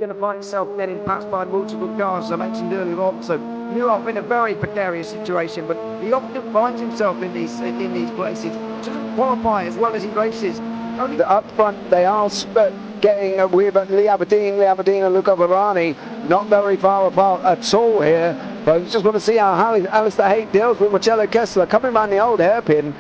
going to find himself getting passed by multiple cars, as I mentioned earlier on. So Newhoff in a very precarious situation, but he often finds himself in these places. Doesn't qualify as well as he races. Only Up front, they are getting with Lee Aberdeen and Luca Varani not very far apart at all here. But I just want to see how Alistair Haight deals with Marcello Kessler coming around the old hairpin.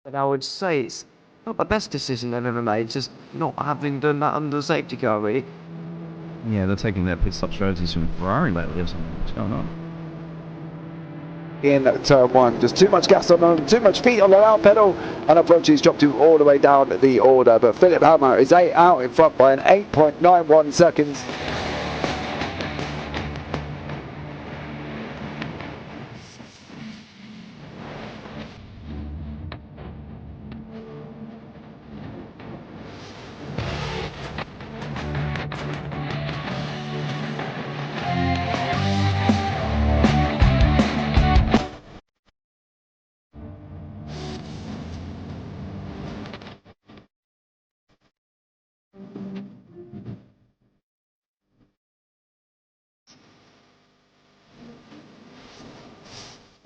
And I would say it's not the best decision they've ever made, just not having done that under safety car, really. Yeah, they're taking their pit stop strategies from Ferrari lately or something. What's going on? In turn one, just too much gas on them, too much feet on the loud pedal, and approaches dropped to all the way down the order. But Philip Hammer is out in front by an 8.91 seconds.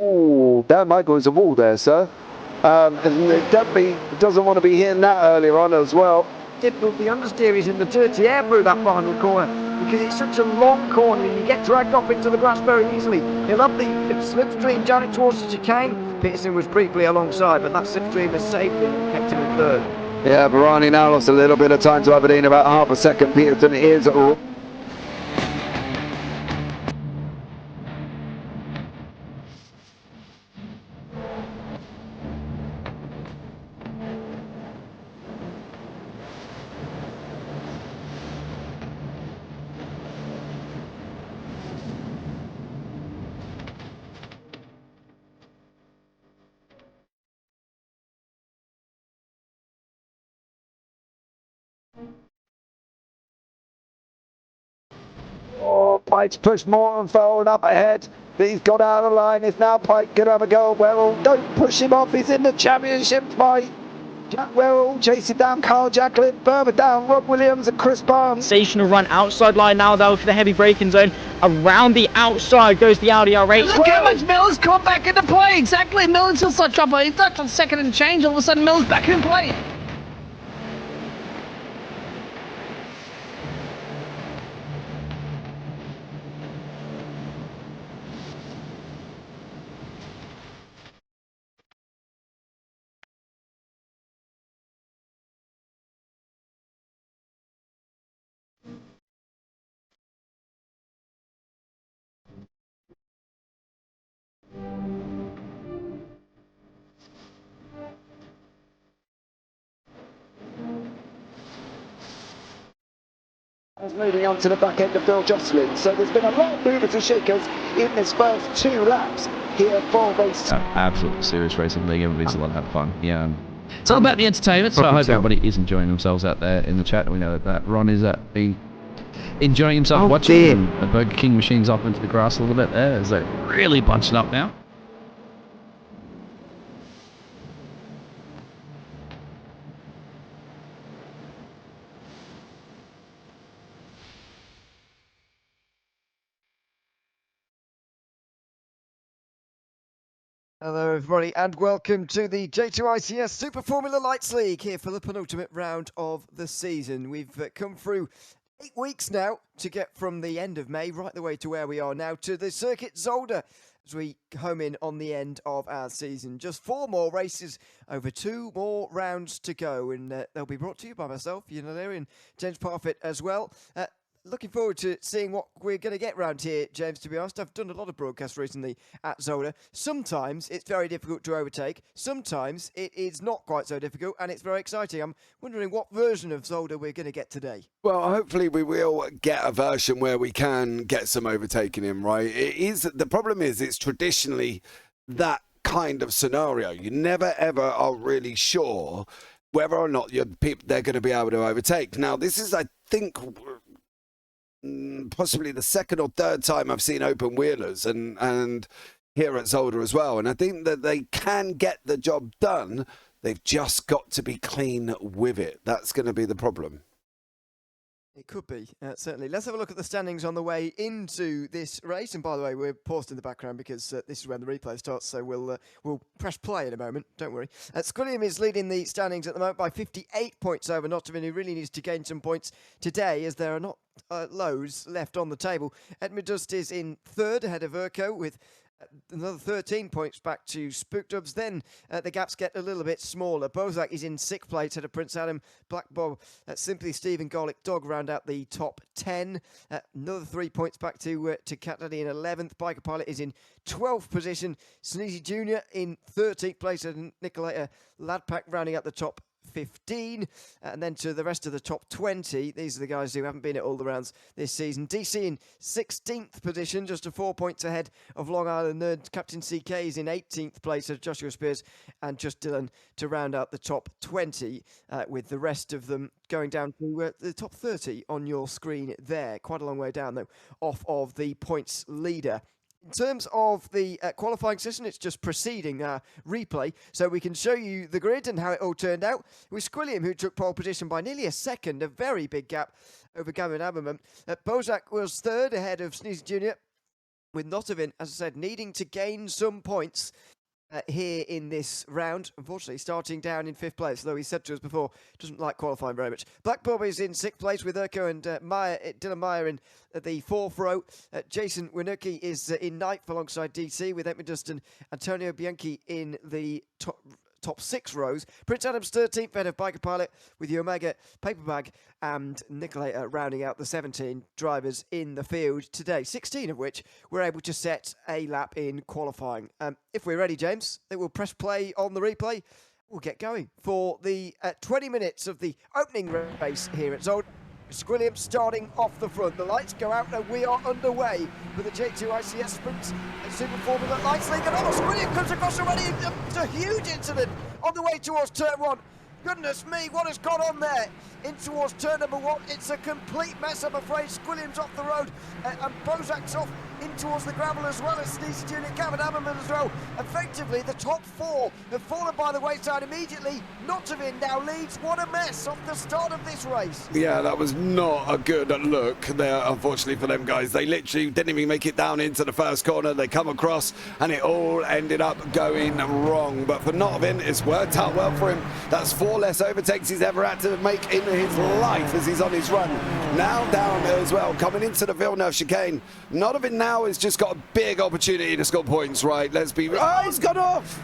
Oh, that might go as a wall there, sir. And it definitely doesn't want to be hitting that earlier on as well. Difficult, the understeer is in the dirty air through that final corner because it's such a long corner and you get dragged off into the grass very easily. He'll have the slipstream down it towards the chicane. Peterson was briefly alongside, but that slipstream has saved him and kept him in third. Yeah, Varani now lost a little bit of time to Aberdeen, about half a second. Peterson is Pike's pushed more and forward up ahead. He's got out of the line. It's now Pike going to have a go at Werrell. Don't push him off. He's in the championship fight. Jack Werrell chasing down Carl Jacklin. Further down, Rob Williams and Chris Barnes. Sensational run outside line now though for the heavy braking zone. Around the outside goes the Audi R8. Look how much Miller's come back into play. Exactly. Miller's still such trouble. He's not on second and change. All of a sudden, Miller's back in play. Moving on to the back end of Phil Jocelyn. So there's been a lot of movers and shakers in this first 2 laps here for race. Absolutely serious racing league. Everybody's a lot of fun. Yeah. It's all about the entertainment. So I hope everybody is enjoying themselves out there in the chat. We know that Ron is enjoying himself watching the Burger King machines off into the grass a little bit there. Is like really bunching up now. Hello everybody and welcome to the J2iCS Super Formula Lights League here for the penultimate round of the season. We've come through 8 weeks now to get from the end of May right the way to where we are now to the circuit Zolder as we home in on the end of our season. Just 4 more races over 2 more rounds to go and they'll be brought to you by myself, you know, there in James Parfitt as well. looking forward to seeing what we're going to get round here, James, to be honest. I've done a lot of broadcasts recently at Zolder. Sometimes it's very difficult to overtake. Sometimes it is not quite so difficult, and it's very exciting. I'm wondering what version of Zolder we're going to get today. Well, hopefully we will get a version where we can get some overtaking in, right? The problem is it's traditionally that kind of scenario. You never ever are really sure whether or not they're going to be able to overtake. Now, this is, I think, possibly the second or third time I've seen open wheelers and here at Zolder as well. And I think that they can get the job done. They've just got to be clean with it. That's going to be the problem. It could be, certainly. Let's have a look at the standings on the way into this race. And by the way, we're paused in the background because this is when the replay starts, so we'll press play in a moment, don't worry. Squilliam is leading the standings at the moment by 58 points over Nottingham, who really needs to gain some points today, as there are not loads left on the table. Edmundust is in third, ahead of Urco, with another 13 points back to Spookdubs. Then the gaps get a little bit smaller. Bozak is in sixth place ahead of Prince Adam. Black Bob, Simply Stephen Garlic Dog round out the top 10. Another 3 points back to Cat Daddy in 11th. Biker Pilot is in 12th position. Sneezy Jr. in 13th place, and Nicolator Ladpack rounding out the top 15, and then to the rest of the top 20. These are the guys who haven't been at all the rounds this season. DC in 16th position, just 4 points ahead of Long Island Nerd. Captain CK is in 18th place of Joshua Spears and Just Dylan to round out the top 20, with the rest of them going down to the top 30 on your screen there. Quite a long way down, though, off of the points leader. In terms of the qualifying session, it's just preceding replay, so we can show you the grid and how it all turned out. With Squilliam, who took pole position by nearly a second, a very big gap over Gavin Aberman. Bozak was third, ahead of Sneezy Jr., with Notovin, as I said, needing to gain some points here in this round. Unfortunately, starting down in fifth place, though he said to us before, doesn't like qualifying very much. Black Bob is in sixth place with Urco and Dylan Meyer in the fourth row. Jason Winucki is in ninth alongside DC, with Edmund and Antonio Bianchi in the top 6 rows. Prince Adam's 13th ahead of Biker Pilot, with the Omega Paperbag and Nicolator rounding out the 17 drivers in the field today, 16 of which were able to set a lap in qualifying. If we're ready, James, then we'll press play on the replay. We'll get going for the 20 minutes of the opening race here at Zolder. Squilliam starting off the front. The lights go out and we are underway with the J2iCS Sprint Super Formula Lights League. And Squilliam comes across already. It's a huge incident on the way towards turn 1. Goodness me, what has gone on there? In towards turn number 1. It's a complete mess, I'm afraid. Squilliam's off the road and Bozak's off in towards the gravel, as well as Sneezy Jr. Gavin Ammerman as well. Effectively, the top 4 have fallen by the wayside immediately. Notovin now leads. What a mess off the start of this race. Yeah, that was not a good look there, unfortunately, for them guys. They literally didn't even make it down into the first corner. They come across and it all ended up going wrong. But for Notovin, it's worked out well for him. That's 4 less overtakes he's ever had to make in his life as he's on his run. Now down as well, coming into the Villeneuve chicane. Notovin now has just got a big opportunity to score points, right? Let's be... Oh, he's gone off!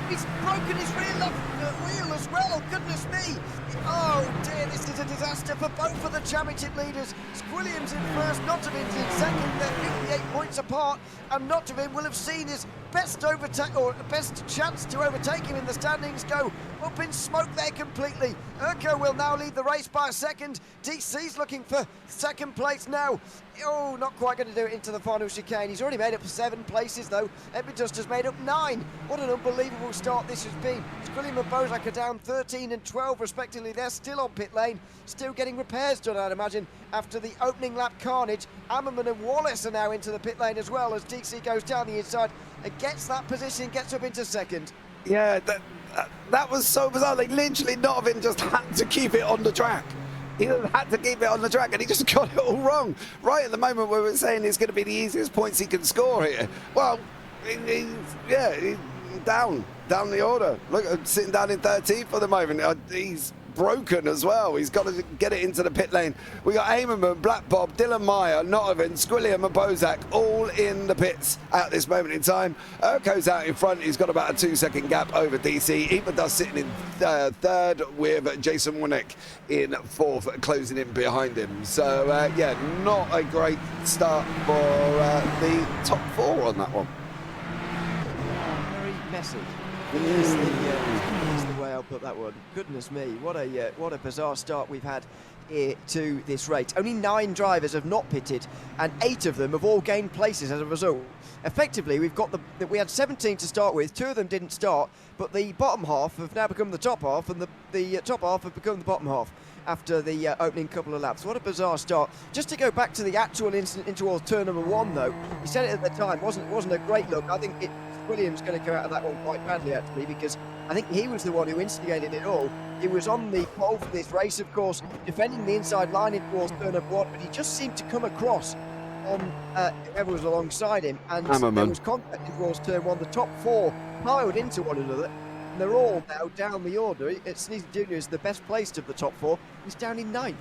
He's broken his rear wheel as well, goodness me! Oh dear, this is a disaster for both of the championship leaders. Squilliam's in first, Notovin's in second. They're 58 points apart, and Notovin will have seen his best chance to overtake him in the standings go up in smoke there completely. Urco will now lead the race by a second. DC's looking for second place now. Oh, not quite going to do it into the final chicane. He's already made up 7 places though. Edmundust has made up 9. What an unbelievable start this has been. Squilliam and Bozak are down 13 and 12 respectively. They're still on pit lane, still getting repairs done, I'd imagine, after the opening lap carnage. Ammerman and Wallace are now into the pit lane as well, as DC goes down the inside and gets that position, gets up into second. Yeah, that was so bizarre. They literally Notovin just had to keep it on the track. He had to keep it on the track and he just got it all wrong. Right at the moment where we're saying it's going to be the easiest points he can score here. Well, he's down the order. Look, sitting down in 13th for the moment. He's broken as well. He's got to get it into the pit lane. We got Amerman, Black Bob, Dylan Meyer, Notovin, Squilliam and Bozak all in the pits at this moment in time. Urko's out in front. He's got about a 2-second gap over DC. Eatmaduss sitting in third with Jason Winnick in fourth, closing in behind him. So, yeah, not a great start for the top 4 on that one. Very messy. Is the way I'll put that one. Goodness me, what a bizarre start we've had here to this race. Only 9 drivers have not pitted, and 8 of them have all gained places as a result. Effectively, we had 17 to start with. 2 of them didn't start, but the bottom half have now become the top half, and the top half have become the bottom half after the opening couple of laps. What a bizarre start. Just to go back to the actual incident in towards turn number 1, though, he said it at the time, wasn't a great look. I think Williams going to come out of that one quite badly, actually, because I think he was the one who instigated it all. He was on the pole for this race, of course, defending the inside line in towards turn number 1, but he just seemed to come across on whoever was alongside him, and there was contact in towards turn 1. The top 4 piled into one another, and they're all now down the order. Sneezy Jr. is the best placed of the top 4. He's down in 9th.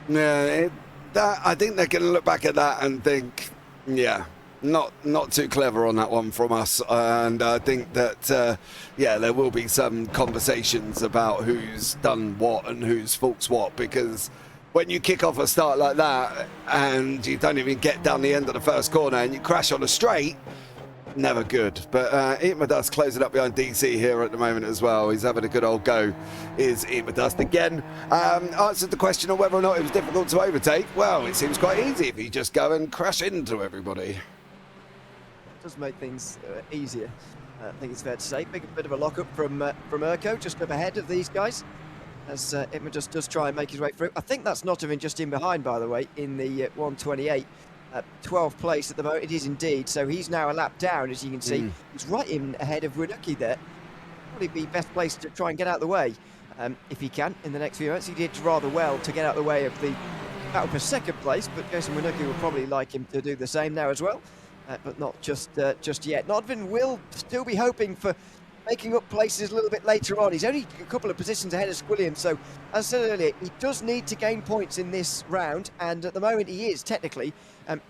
Yeah, I think they're going to look back at that and think, yeah, not too clever on that one from us. And I think that, yeah, there will be some conversations about who's done what and whose fault's what, because when you kick off a start like that and you don't even get down the end of the first corner and you crash on a straight, never good. But Eatmaduss closing up behind DC here at the moment as well. He's having a good old go, is Eatmaduss. Again, answered the question of whether or not it was difficult to overtake. Well, it seems quite easy if you just go and crash into everybody. It does make things easier, I think it's fair to say. Bit of a lock-up from Urko, just up ahead of these guys, as Eatmaduss does try and make his way through. I think that's Notovin just in behind, by the way, in the 128. 12th place at the moment, it is indeed. So he's now a lap down, as you can see. He's right in ahead of Winucki there. Probably be best placed to try and get out of the way, if he can, in the next few minutes. He did rather well to get out of the way of the battle for second place, but Jason Winucki will probably like him to do the same now as well, but not just yet. Notovin will still be hoping for making up places a little bit later on. He's only a couple of positions ahead of Squilliam, so as I said earlier, he does need to gain points in this round, and at the moment he is technically.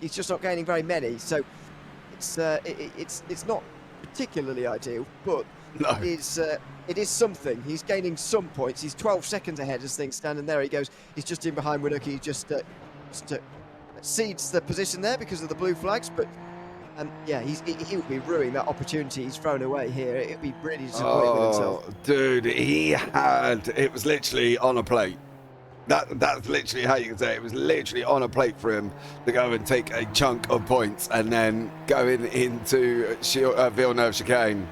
He's just not gaining very many, so it's not particularly ideal, but no. It is something. He's gaining some points. He's 12 seconds ahead as things stand, and there he goes. He's just in behind Winucki. He just cedes the position there because of the blue flags, but yeah, he would be ruining that opportunity he's thrown away here. It would be really disappointing with himself. Dude, it was literally on a plate. That's literally how you can say it. It was literally on a plate for him to go and take a chunk of points, and then going into Villeneuve chicane.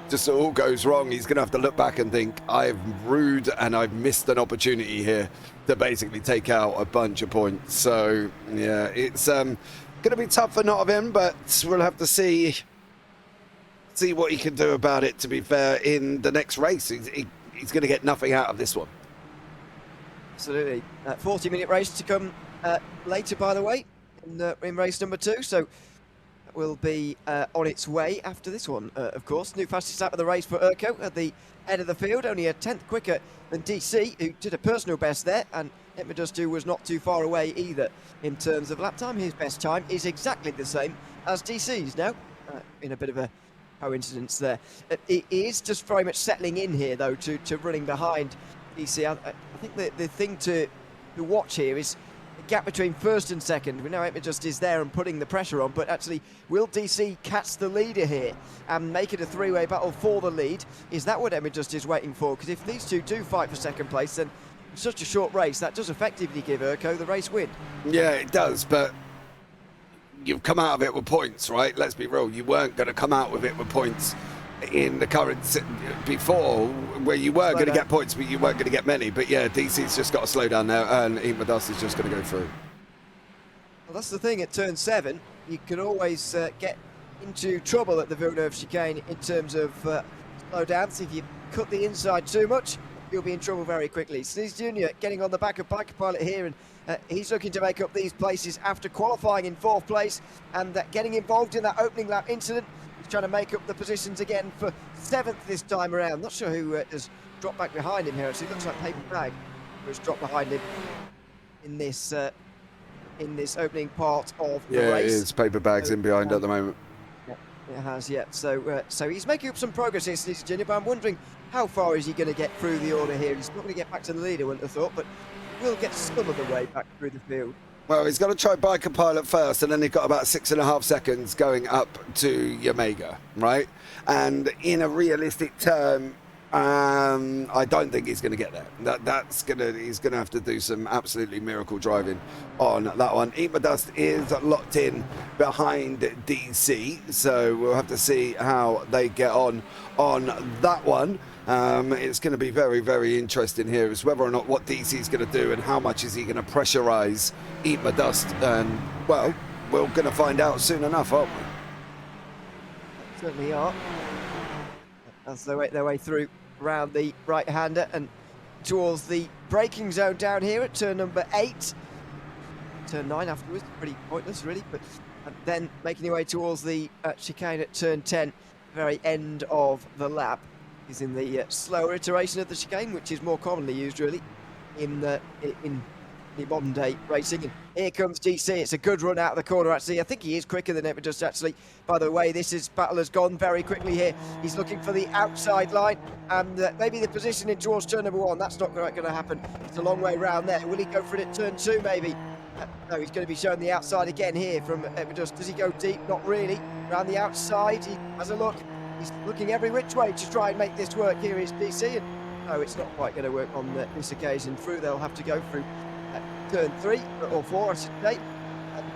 Just all goes wrong. He's going to have to look back and think, I've rude and I've missed an opportunity here to basically take out a bunch of points. So yeah, it's going to be tough for Notovin, but we'll have to see what he can do about it, to be fair, in the next race. He's going to get nothing out of this one. Absolutely. 40-minute race to come later, by the way, in race number 2. So that will be on its way after this one, of course. New fastest lap of the race for Urko at the head of the field, only a 10th quicker than DC, who did a personal best there, and Eatmaduss was not too far away either in terms of lap time. His best time is exactly the same as DC's now, in a bit of a coincidence there. It is just very much settling in here, though, to running behind DC. I think the thing to watch here is the gap between first and second. We know Eatmaduss is there and putting the pressure on, but actually, will DC catch the leader here and make it a three-way battle for the lead? Is that what Eatmaduss is waiting for? Because if these two do fight for second place, then in such a short race, that does effectively give Urko the race win. Yeah, it does, but you've come out of it with points, right? Let's be real. You weren't going to come out with it with points in the current before, where you were going to get points, but you weren't going to get many. But yeah, DC's just got to slow down now, and Eatmaduss is just going to go through. Well, that's the thing at turn 7. You can always get into trouble at the Villeneuve chicane in terms of slow downs. If you cut the inside too much, you'll be in trouble very quickly. Sneezy Jr. getting on the back of Piker Pilot here, and he's looking to make up these places after qualifying in 4th place and getting involved in that opening lap incident. He's trying to make up the positions again for 7th this time around. Not sure who has dropped back behind him here. Actually, it looks like Paper Bag was dropped behind him in this opening part of the Yeah, race. it is. Paper Bag's in behind at the moment. It has, yeah. So he's making up some progress here, Virginia, but I'm wondering how far is he going to get through the order here. He's not going to get back to the lead, I wouldn't have thought, but we'll get some of the way back through the field. Well, he's got to try Biker Pilot first, and then he's got about 6.5 seconds going up to Yamega, right? And in a realistic term, I don't think he's going to get there. He's going to have to do some absolutely miracle driving on that one. Eat My Dust is locked in behind DC, so we'll have to see how they get on that one. It's going to be very, very interesting here as whether or not what DC is going to do and how much is he going to pressurize Eat My Dust. And, well, we're going to find out soon enough, aren't we? Certainly are. As they make their way through around the right-hander and towards the braking zone down here at turn number 8. Turn 9 afterwards, pretty pointless really, but then making your way towards the chicane at turn 10, very end of the lap. Is in the slower iteration of the chicane, which is more commonly used really in the modern day racing. And here comes DC. It's a good run out of the corner actually. I think he is quicker than Just actually. By the way, battle has gone very quickly here. He's looking for the outside line and maybe the positioning towards turn number 1. That's not quite going to happen. It's a long way round there. Will he go for it at turn 2 maybe? No, he's going to be showing the outside again here from Just. Does he go deep? Not really. Round the outside, he has a look. He's looking every which way to try and make this work. Here is DC, and no, it's not quite going to work on this occasion. They'll have to go through turn 3 or 4, I should say.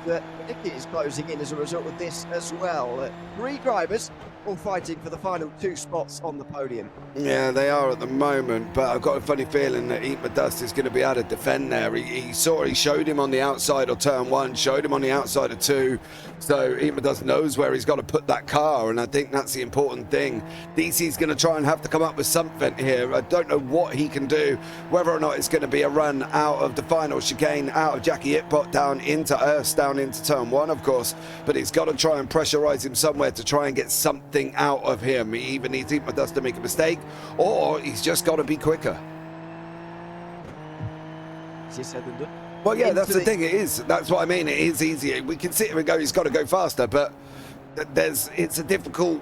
And Nicky is closing in as a result of this as well. 3 drivers all fighting for the final 2 spots on the podium. Yeah, they are at the moment, but I've got a funny feeling that Eat My Dust is going to be able to defend there. He showed him on the outside of turn 1, showed him on the outside of 2. So Eat My Dust knows where he's got to put that car, and I think that's the important thing. DC's going to try and have to come up with something here. I don't know what he can do, whether or not it's going to be a run out of the final chicane, out of Jackie Itbot down into Erst, down into turn 1, of course, but he's got to try and pressurize him somewhere to try and get something out of him. He either needs Eat My Dust to make a mistake, or he's just got to be quicker. Easier said than done. Well, yeah, that's the thing. It is. That's what I mean. It is easier. We can sit here and go, he's got to go faster, but it's a difficult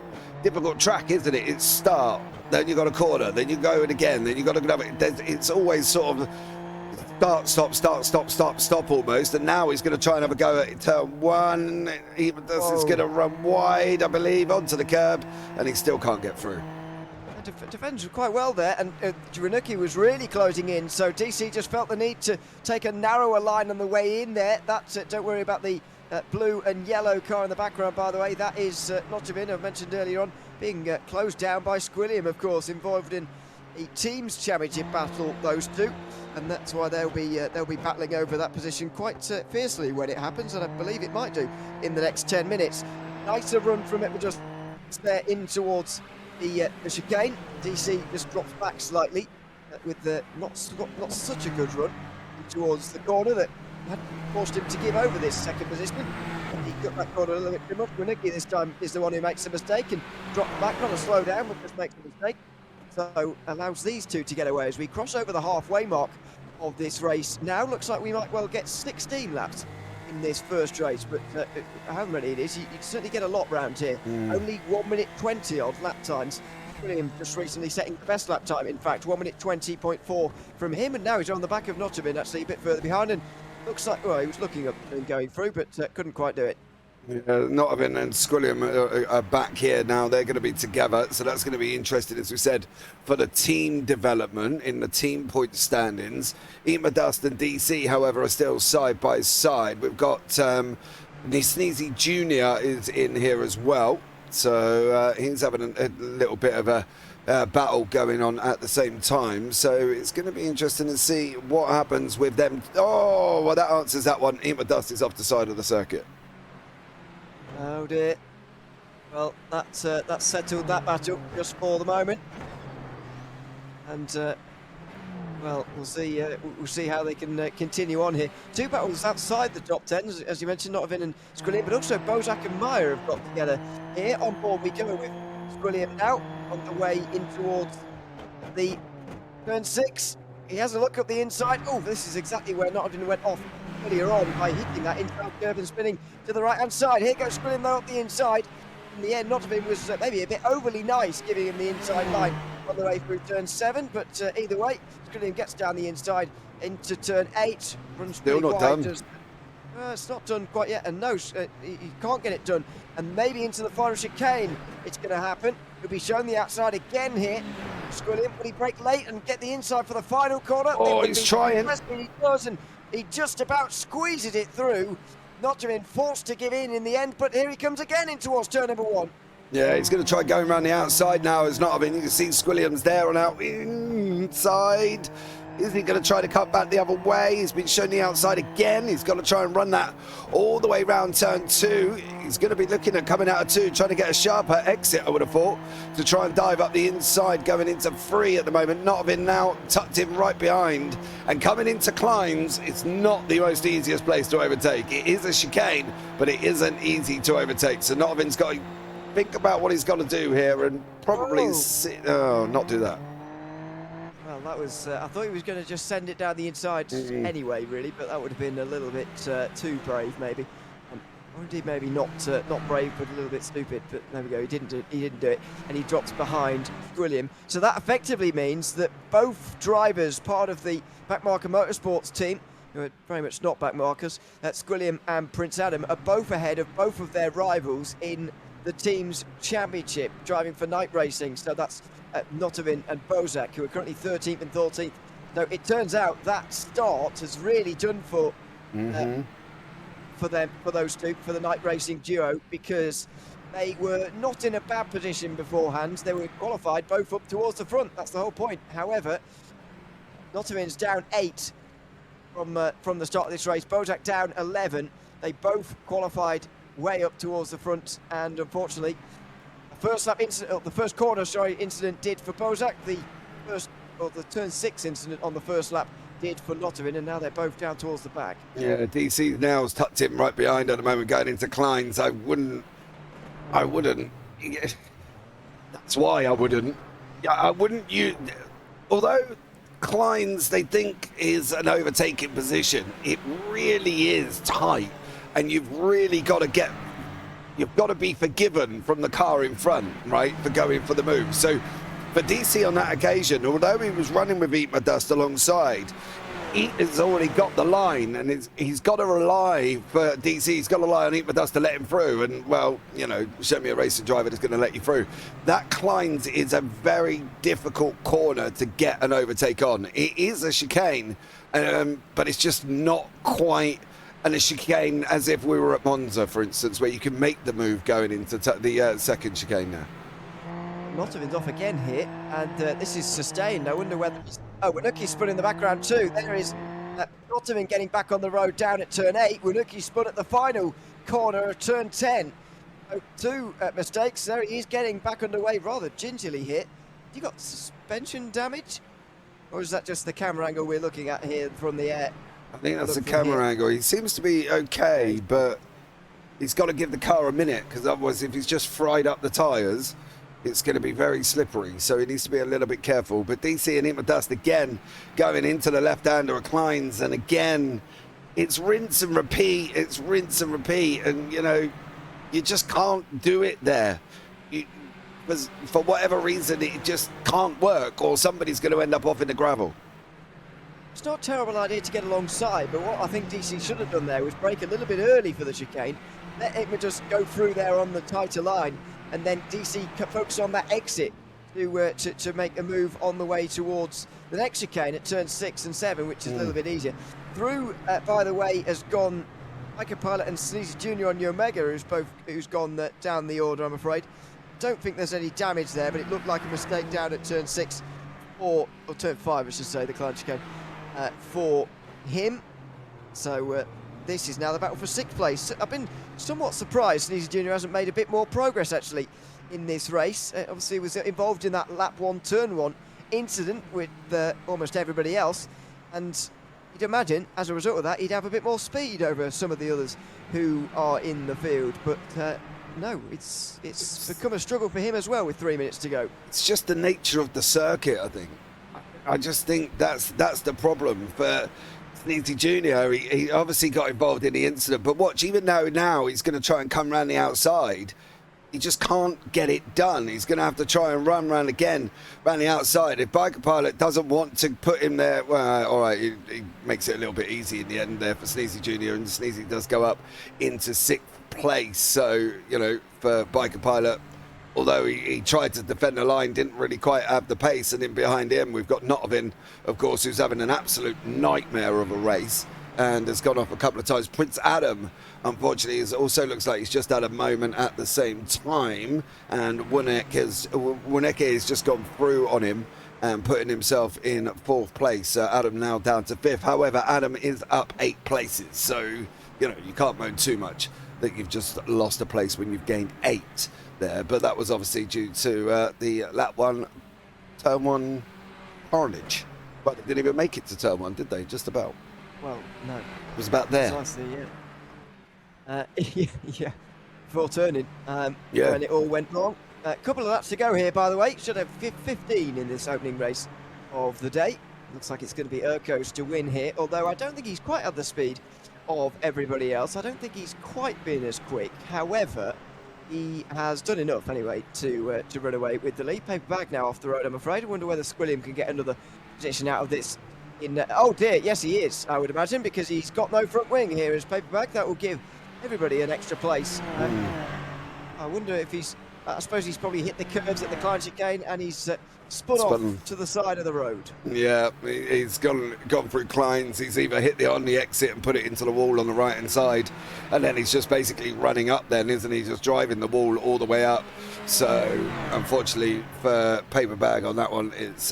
track, isn't it? It's start, then you got a corner, then you go in again, then you got to go. It's always sort of stop almost. And now he's going to try and have a go at turn 1. Even this is going to run wide, I believe, onto the curb, and he still can't get through. Defends quite well there, and Jiranuki was really closing in, so DC just felt the need to take a narrower line on the way in there. That's don't worry about the blue and yellow car in the background, by the way. That is Nottingham, I've mentioned earlier on, being closed down by Squilliam, of course, involved in a teams championship battle, those two, and that's why they'll be battling over that position quite fiercely when it happens, and I believe it might do in the next 10 minutes. Nicer run from it, but just there in towards the chicane. DC just drops back slightly with not such a good run towards the corner that had forced him to give over this second position. He got that corner a little bit too much. Winicki this time is the one who makes a mistake and drops back, not a slow down, but just makes a mistake. So allows these two to get away as we cross over the halfway mark of this race. Now looks like we might well get 16 laps in this first race, but however many it is, you certainly get a lot round here. Only 1 minute 20 odd lap times. William just recently setting the best lap time, in fact, 1 minute 20.4 from him, and now he's on the back of Nottingham, actually a bit further behind, and looks like, well, he was looking up and going through, but couldn't quite do it. Nottingham and Squilliam are back here now. They're going to be together, so that's going to be interesting, as we said, for the team development in the team point standings. Eat My Dust and DC, however, are still side by side. We've got Sneezy Jr. is in here as well, so he's having a little bit of a battle going on at the same time, so it's going to be interesting to see what happens with them. Oh, well, that answers that one. Eat My Dust is off the side of the circuit. Oh dear. Well, that's settled that battle just for the moment, and well, we'll see how they can continue on here. 2 battles outside the top 10, as you mentioned, Nottingham and Squilliam, but also Bozak and Meyer have got together here. On board we go with Squilliam now on the way in towards the Turn 6. He has a look up the inside. Oh, this is exactly where Nottingham went off earlier on by hitting that inside curve and spinning to the right-hand side. Here goes Squilliam though up the inside. In the end, Nottingham was maybe a bit overly nice, giving him the inside line on the way through turn 7. But either way, Squilliam gets down the inside into turn 8. Runs Still pretty not wide, done. it's not done quite yet, and no, he can't get it done. And maybe into the final chicane, it's going to happen. He'll be shown the outside again here. Squilliam, will he break late and get the inside for the final corner? Oh, he's trying. He does, and he just about squeezes it through. Not to be forced to give in the end, but here he comes again in towards turn number 1. Yeah, he's going to try going around the outside now. As not, I mean, you can see Squilliam's there and out inside. Is he going to try to cut back the other way? He's been shown the outside again. He's got to try and run that all the way round turn 2. He's going to be looking at coming out of 2, trying to get a sharper exit, I would have thought, to try and dive up the inside, going into 3 at the moment. Nottingham now tucked him right behind. And coming into Kleins, it's not the most easiest place to overtake. It is a chicane, but it isn't easy to overtake. So Nottingham's got to think about what he's got to do here and probably not do that. Well, that was, I thought he was going to just send it down the inside anyway, really, but that would have been a little bit too brave, maybe. Or indeed, maybe not brave, but a little bit stupid. But there we go, he didn't do it, and he drops behind Squilliam. So that effectively means that both drivers, part of the Backmarker Motorsports team, who are very much not backmarkers, Squilliam and Prince Adam, are both ahead of both of their rivals in the team's championship, driving for night racing. So that's Nottingham and Bozak, who are currently 13th and 14th. Now, it turns out that start has really done for those two, for the night racing duo, because they were not in a bad position beforehand. They were qualified both up towards the front. That's the whole point. However, Nottingham's down 8 from the start of this race. Bozak down 11. They both qualified way up towards the front, and unfortunately, the first corner incident did for Bozak. The turn 6 incident on the first lap did for Nottingham, and now they're both down towards the back. Yeah, DC now's tucked him right behind at the moment, going into Kleins. I wouldn't. That's why I wouldn't. I wouldn't use. Although Kleins, they think, is an overtaking position, it really is tight, and you've really got to get. You've got to be forgiven from the car in front, right, for going for the move. So for DC on that occasion, although he was running with Eat My Dust alongside, Eat has already got the line, and he's got to rely for DC. He's got to rely on Eat My Dust to let him through. And, well, you know, show me a racing driver that's going to let you through. That Kleins is a very difficult corner to get an overtake on. It is a chicane, but it's just not quite a chicane as if we were at Monza, for instance, where you can make the move going into the second chicane now. Nottingham's off again here, and this is sustained. I wonder whether... Oh, Winucki spun in the background too. There is Nottingham getting back on the road down at turn 8. Winucki spun at the final corner of turn 10. So 2 mistakes there. He's getting back underway rather gingerly here. You got suspension damage? Or is that just the camera angle we're looking at here from the air? I think that's the camera angle. He seems to be okay, but he's got to give the car a minute, because otherwise if he's just fried up the tyres, it's going to be very slippery. So he needs to be a little bit careful. But DC and Eat My Dust again going into the left-hander of Kleins, and again it's rinse and repeat. It's rinse and repeat, and you know, you just can't do it there. Because for whatever reason it just can't work, or somebody's going to end up off in the gravel. It's not a terrible idea to get alongside, but what I think DC should have done there was brake a little bit early for the chicane, let it just go through there on the tighter line, and then DC focus on that exit to make a move on the way towards the next chicane at turn 6 and 7, which is a little bit easier. Through, by the way, has gone Micah Pilot and Sneezy Jr. on Omega, who's gone down the order, I'm afraid. Don't think there's any damage there, but it looked like a mistake down at turn 6, or turn 5, I should say, the Klein chicane. For him. So this is now the battle for 6th place. I've been somewhat surprised Sneezy Jr. hasn't made a bit more progress actually in this race. Obviously he was involved in that lap 1 turn 1 incident with almost everybody else, and you'd imagine as a result of that he'd have a bit more speed over some of the others who are in the field, but no, it's become a struggle for him as well with 3 minutes to go. It's just the nature of the circuit, I think. I just think that's the problem for Sneezy Jr. He obviously got involved in the incident, but watch, even now he's going to try and come around the outside. He just can't get it done. He's going to have to try and run around again around the outside. If Biker Pilot doesn't want to put him there, well, all right, he makes it a little bit easy in the end there for Sneezy Jr. And Sneezy does go up into 6th place. So, you know, for Biker Pilot, although he tried to defend the line, didn't really quite have the pace. And in behind him, we've got Notovin, of course, who's having an absolute nightmare of a race and has gone off a couple of times. Prince Adam, unfortunately, also looks like he's just had a moment at the same time. And Winnick has just gone through on him and putting himself in 4th place. Adam now down to 5th. However, Adam is up 8 places. So, you know, you can't moan too much that you've just lost a place when you've gained 8 there. But that was obviously due to the lap 1, turn 1 carnage. But they didn't even make it to turn 1, did they? Just about. Well, no. It was about there. Precisely, yeah. Yeah. Before turning, Yeah. when it all went wrong. A couple of laps to go here, by the way. Should have 15 in this opening race of the day. Looks like it's going to be Urko's to win here, although I don't think he's quite at the speed of everybody else. I don't think he's quite been as quick. However, he has done enough anyway to run away with the lead. Paper bag now off the road, I'm afraid. I wonder whether Squilliam can get another position out of this. Oh dear, yes he is, I would imagine, because he's got no front wing here as Paper bag. That will give everybody an extra place. I wonder if he's... I suppose he's probably hit the curves at the Klein chicane and he's spun off to the side of the road. Yeah, he's gone through Klein's. He's either hit on the exit and put it into the wall on the right hand side, and then he's just basically running up then, isn't he? Just driving the wall all the way up. So unfortunately for Paper Bag on that one, it's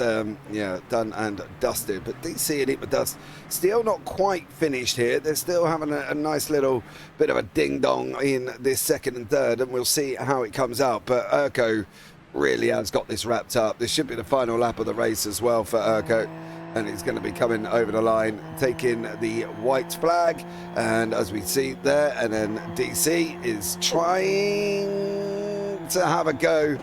yeah, done and dusted. But DC and Eat Dust still not quite finished here. They're still having a nice little bit of a ding dong in this second and third, and we'll see how it comes out. But Urko really has got this wrapped up. This should be the final lap of the race as well for Urko, and he's going to be coming over the line, taking the white flag, and as we see there, and then DC is trying to have a go.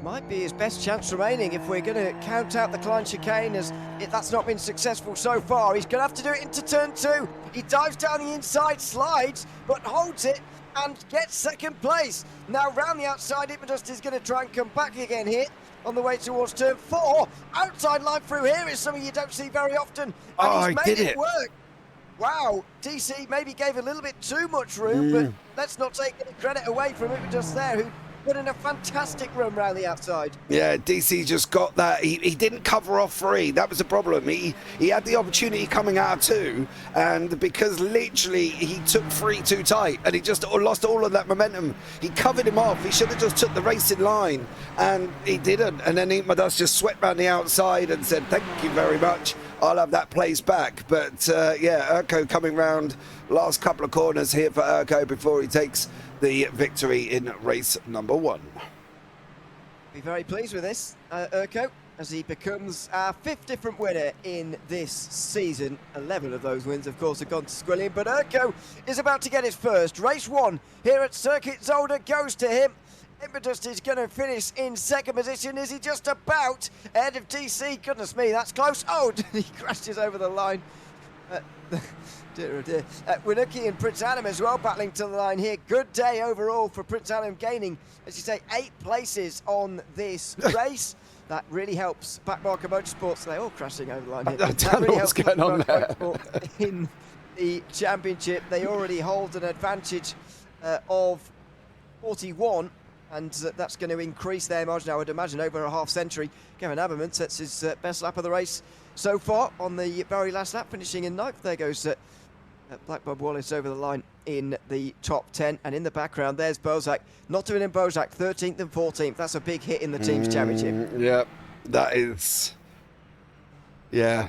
Might be his best chance remaining if we're going to count out the Klein chicane, as that's not been successful so far. He's going to have to do it into turn 2. He dives down the inside, slides, but holds it and gets second place. Now round the outside, Ipmadust is going to try and come back again here on the way towards turn 4. Outside line through here is something you don't see very often, and he's made it work. Wow, DC maybe gave a little bit too much room, but let's not take any credit away from Ipmadust there, who put in a fantastic run round the outside. Yeah, DC just got that. He didn't cover off 3. That was the problem. He had the opportunity coming out of 2, and because literally he took 3 too tight, and he just lost all of that momentum. He covered him off. He should have just took the racing line, and he didn't. And then Eatmadust just swept round the outside and said, "Thank you very much. I'll have that place back." But yeah, Urko coming round last couple of corners here for Urko before he takes the victory in race number 1. Be very pleased with this, Urko, as he becomes our 5th different winner in this season. 11 of those wins, of course, have gone to Squilliam, but Urko is about to get his first. Race 1 here at Circuit Zolder goes to him. Ipmadust is going to finish in second position. Is he just about ahead of DC? Goodness me, that's close. Oh, he crashes over the line. Dear, oh dear. Winucki and Prince Adam as well battling to the line here. Good day overall for Prince Adam, gaining, as you say, 8 places on this race. That really helps Backmarker Motorsports. They're all crashing over the line here. I don't know what's going on there. In the championship, they already hold an advantage of 41. And that's going to increase their margin, I would imagine, over a half century. Kevin Aberman sets his best lap of the race so far on the very last lap, finishing in 9th. There goes Black Bob Wallace over the line in the top 10. And in the background, there's Bozak. Nottingham and Bozak, 13th and 14th. That's a big hit in the team's championship. Yeah, that is... Yeah,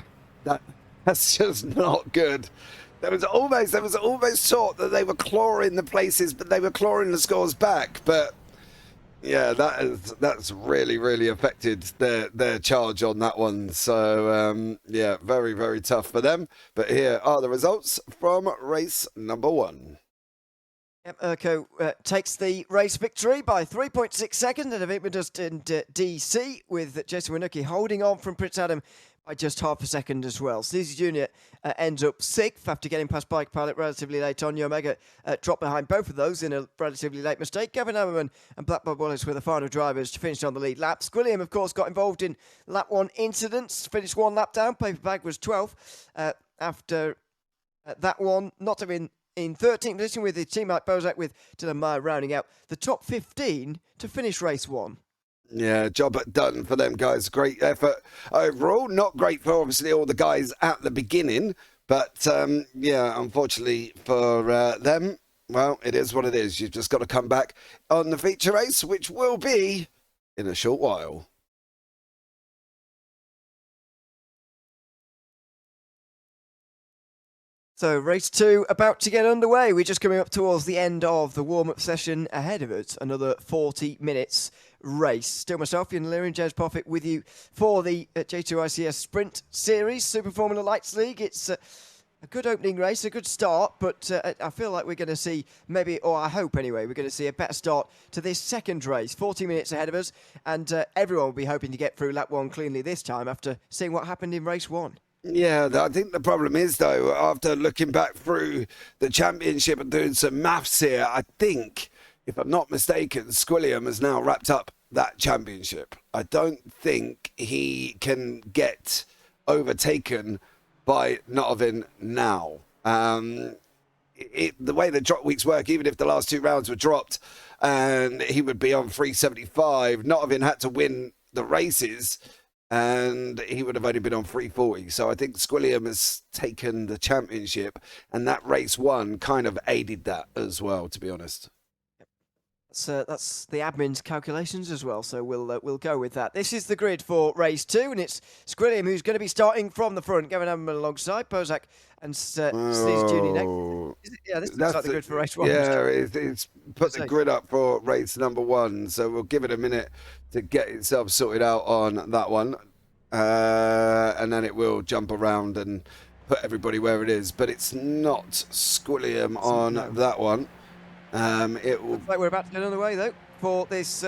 that's just not good. There was almost thought that they were clawing the places, but they were clawing the scores back. But yeah, that's really affected their charge on that one. So yeah, very tough for them. But here are the results from race number 1. Yep, Urko takes the race victory by 3.6 seconds and Evitma just in DC, with Jason Winucki holding on from Prince Adam by just half a second as well. Sneezy Jr. Ends up 6th after getting past Bike Pilot relatively late on. Omega dropped behind both of those in a relatively late mistake. Gavin Ammerman and Black Bob Wallace were the final drivers to finish on the lead lap. Squilliam, of course, got involved in lap 1 incidents, finished 1 lap down. Paper Bag was 12th after that one. Not in 13th position with his teammate Bozak, with Dylan Meyer rounding out the top 15 to finish race 1. Yeah, job done for them guys. Great effort overall. Not great for obviously all the guys at the beginning, but yeah, unfortunately for them, well, it is what it is. You've just got to come back on the feature race, which will be in a short while. So race 2 about to get underway. We're just coming up towards the end of the warm-up session. Ahead of us, another 40 minutes race. Still myself, Ian Leary, James Parfitt with you for the J2iCS Sprint Series Super Formula Lights League. It's a good opening race, a good start, but I feel like we're going to see maybe, or I hope anyway, we're going to see a better start to this second race. 40 minutes ahead of us, and everyone will be hoping to get through lap 1 cleanly this time after seeing what happened in race 1. Yeah, I think the problem is, though, after looking back through the championship and doing some maths here, I think, if I'm not mistaken, Squilliam has now wrapped up that championship. I don't think he can get overtaken by Notovin now. The way the drop weeks work, even if the last 2 rounds were dropped and he would be on 375, Notovin had to win the races and he would have only been on 340. So I think Squilliam has taken the championship, and that race 1 kind of aided that as well, to be honest. That's the admin's calculations as well, so we'll go with that. This is the grid for race 2, and it's Squilliam who's going to be starting from the front. Gavin Ammerman alongside Bozak and Sneeze Jr. next. Yeah, this looks like the grid for race 1. Yeah, it's put the grid up for race number 1, so we'll give it a minute to get itself sorted out on that one, and then it will jump around and put everybody where it is. But it's not Squilliam on that one. It will. Looks like we're about to get underway though for this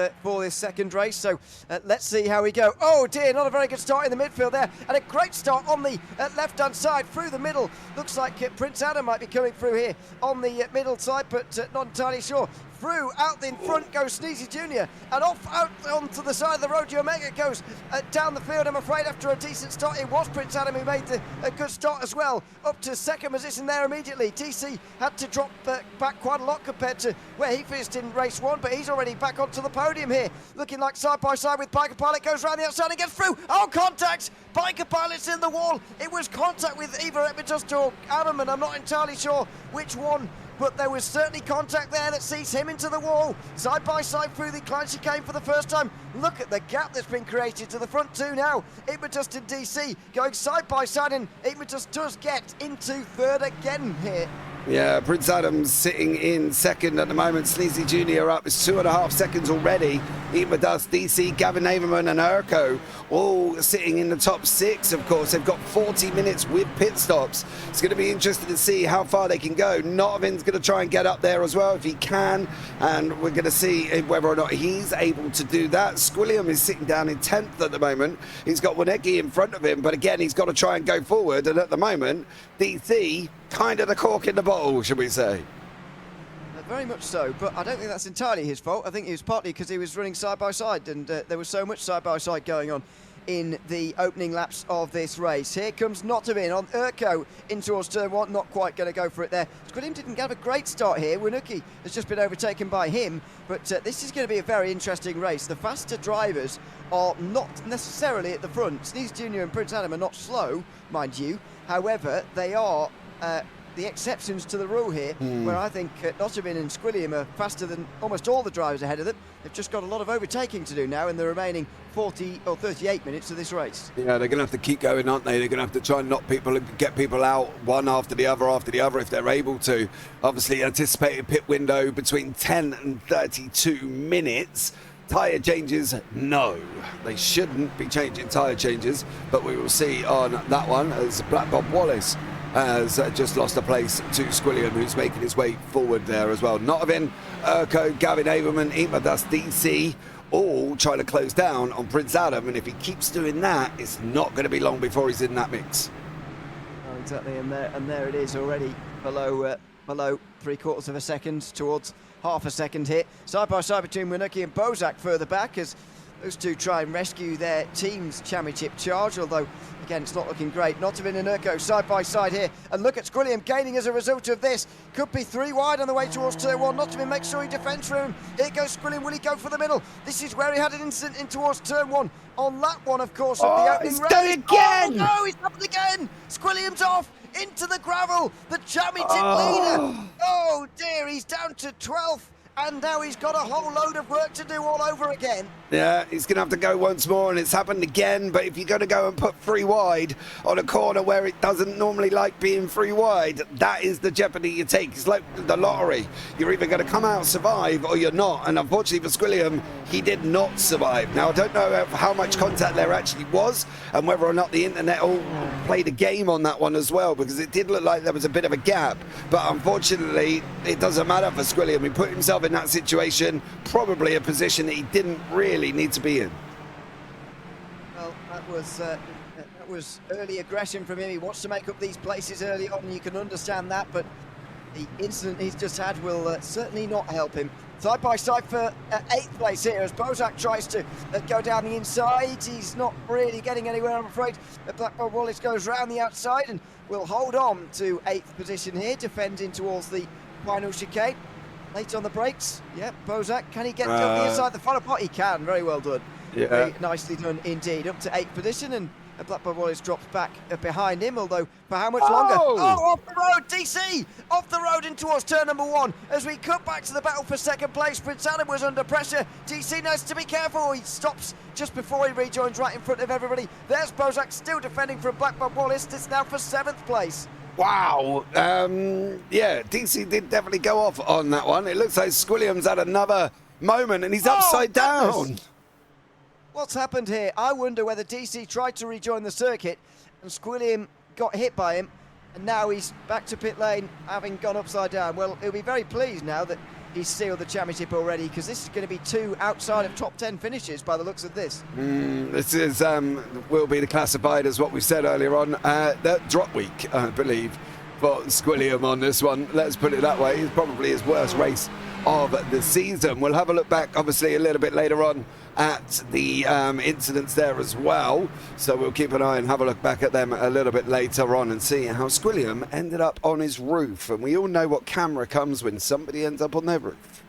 second race. So let's see how we go. Oh dear, not a very good start in the midfield there, and a great start on the left-hand side through the middle. Looks like Prince Adam might be coming through here on the middle side, but not entirely sure. Through, out in front goes Sneezy Jr. and off out onto the side of the road. Omega goes down the field. I'm afraid after a decent start, it was Prince Adam who made a good start as well. Up to second position there immediately. DC had to drop back quite a lot compared to where he finished in race 1, but he's already back onto the podium here. Looking like side by side with Biker Pilot, goes round the outside and gets through. Oh, contact! Biker Pilot's in the wall. It was contact with either Epidust or Ammerman. I'm not entirely sure which one, but there was certainly contact there that sees him into the wall. Side by side through the incline chicane for the first time. Look at the gap that's been created to the front 2 now. Ipmadust and DC going side by side, and Ipmadust does get into third again here. Yeah, Prince Adam's sitting in second at the moment. Sneezy Jr. up. It's 2.5 seconds already. Ipmadust, DC, Gavin Averman and Urko all sitting in the top 6, of course. They've got 40 minutes with pit stops. It's going to be interesting to see how far they can go. Notovin's going to try and get up there as well if he can, and we're going to see whether or not he's able to do that. Squilliam is sitting down in 10th at the moment. He's got Winucki in front of him, but again, he's got to try and go forward, and at the moment, DC kind of the cork in the bottle, should we say. Very much so, but I don't think that's entirely his fault. I think it was partly because he was running side by side, and there was so much side by side going on in the opening laps of this race. Here comes Notovin on Urko in towards turn 1, not quite going to go for it there. Squilliam didn't have a great start here. Winucki has just been overtaken by him, but this is going to be a very interesting race. The faster drivers are not necessarily at the front. Sneeze Jr. and Prince Adam are not slow, mind you. However, they are the exceptions to the rule here, where I think Notovin and Squilliam are faster than almost all the drivers ahead of them. They've just got a lot of overtaking to do now in the remaining 40 or 38 minutes of this race. Yeah, they're going to have to keep going, aren't they? They're going to have to try and knock people and get people out one after the other if they're able to. Obviously, anticipated pit window between 10 and 32 minutes. Tyre changes, no. They shouldn't be changing tyre changes, but we will see on that one as Black Bob Wallace has just lost a place to Squilliam, who's making his way forward there as well. Notovin, Urko, Gavin Averman, Imadas, DC, all trying to close down on Prince Adam, and if he keeps doing that, it's not going to be long before he's in that mix. Oh, exactly, and there it is already below 3/4 of a second, towards half a second here. Side by side between Winucki and Bozak further back as those two try and rescue their team's championship charge, although, again, it's not looking great. Notovin and Urko side by side here. And look at Squilliam gaining as a result of this. Could be 3 wide on the way towards turn 1. Notovin makes sure he defends for him. Here goes Squilliam. Will he go for the middle? This is where he had an incident in towards turn 1. On that one, of course, of the opening race. Done again! Oh, no, he's happened again! Squilliam's off into the gravel. The championship leader. Oh, dear, he's down to 12th. And now he's got a whole load of work to do all over again. Yeah, he's going to have to go once more, and it's happened again. But if you're going to go and put 3 wide on a corner where it doesn't normally like being 3 wide, that is the jeopardy you take. It's like the lottery. You're either going to come out survive or you're not. And unfortunately for Squilliam, he did not survive. Now, I don't know how much contact there actually was and whether or not the internet all played a game on that one as well, because it did look like there was a bit of a gap. But unfortunately, it doesn't matter for Squilliam. He put himself in that situation, probably a position that he didn't really need to be in. Well, that was early aggression from him. He wants to make up these places early on, and you can understand that, but the incident he's just had will certainly not help him. Side by side for 8th place here as Bozak tries to go down the inside. He's not really getting anywhere, I'm afraid. Blackburn Wallace goes round the outside and will hold on to 8th position here, defending towards the final chicane. Late on the brakes. Yep, Bozak, can he get to the inside the final pot? He can, very well done. Yeah. Very nicely done indeed. Up to 8th position, and Blackburn Wallace drops back behind him, although for how much longer? Oh, off the road, DC! Off the road in towards turn number 1. As we cut back to the battle for 2nd place, Prince Adam was under pressure. DC knows to be careful. He stops just before he rejoins right in front of everybody. There's Bozak still defending from Blackburn Wallace. It's now for 7th place. Wow. Yeah, DC did definitely go off on that one. It looks like Squilliam's had another moment and he's upside down. What's happened here? I wonder whether DC tried to rejoin the circuit and Squilliam got hit by him, and now he's back to pit lane having gone upside down. Well, he'll be very pleased now that he's sealed the championship already, because this is going to be 2 outside of top 10 finishes by the looks of this. This is will be classified as what we said earlier on, the drop week, I believe, for Squilliam on this one. Let's put it that way. It's probably his worst race of the season. We'll have a look back, obviously, a little bit later on at the incidents there as well. So we'll keep an eye and have a look back at them a little bit later on and see how Squilliam ended up on his roof. And we all know what camera comes when somebody ends up on their roof.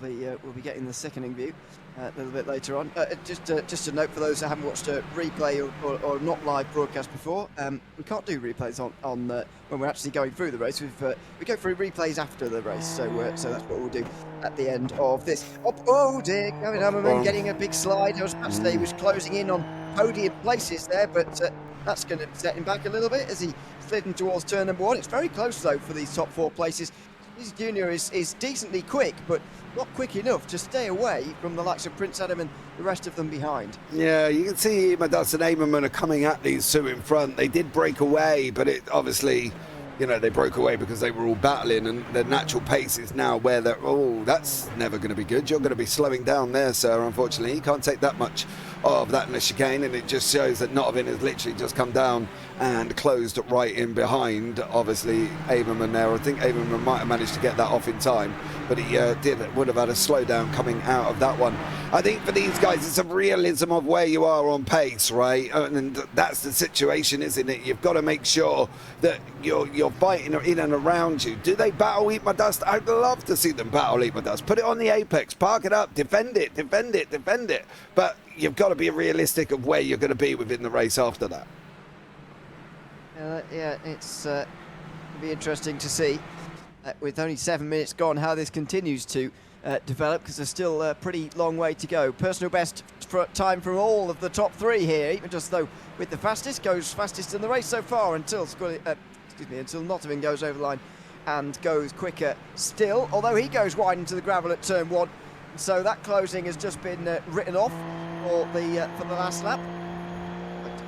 Yeah, we'll be getting the sickening view a little bit later on. Just a note for those that haven't watched a replay or not live broadcast before. We can't do replays on when we're actually going through the race. We go through replays after the race, so that's what we'll do at the end of this. Oh dear, Gavin Hammerman getting a big slide. I was about to say he was closing in on podium places there, but that's going to set him back a little bit as he slid in towards turn number 1. It's very close though for these top 4 places. This junior is decently quick, but not quick enough to stay away from the likes of Prince Adam and the rest of them behind. Yeah, you can see Madas and Amerman are coming at these 2 in front. They did break away, but it obviously, you know, they broke away because they were all battling, and the natural pace is now where they're, that's never going to be good. You're going to be slowing down there, sir, unfortunately. You can't take that much of that in the chicane, and it just shows that Notovin has literally just come down and closed right in behind, obviously, Averman there. I think Averman might have managed to get that off in time, but he would have had a slowdown coming out of that one. I think for these guys, it's a realism of where you are on pace, right? And that's the situation, isn't it? You've got to make sure that you're fighting in and around you. Do they battle Eat My Dust? I'd love to see them battle Eat My Dust. Put it on the apex, park it up, defend it. But you've got to be realistic of where you're going to be within the race after that. Yeah, it's it'll be interesting to see with only 7 minutes gone how this continues to develop, because there's still a pretty long way to go. Personal best time from all of the top 3 here, even just though with the fastest goes fastest in the race so far until Notovin goes over the line and goes quicker still, although he goes wide into the gravel at turn 1. So that closing has just been written off for the last lap.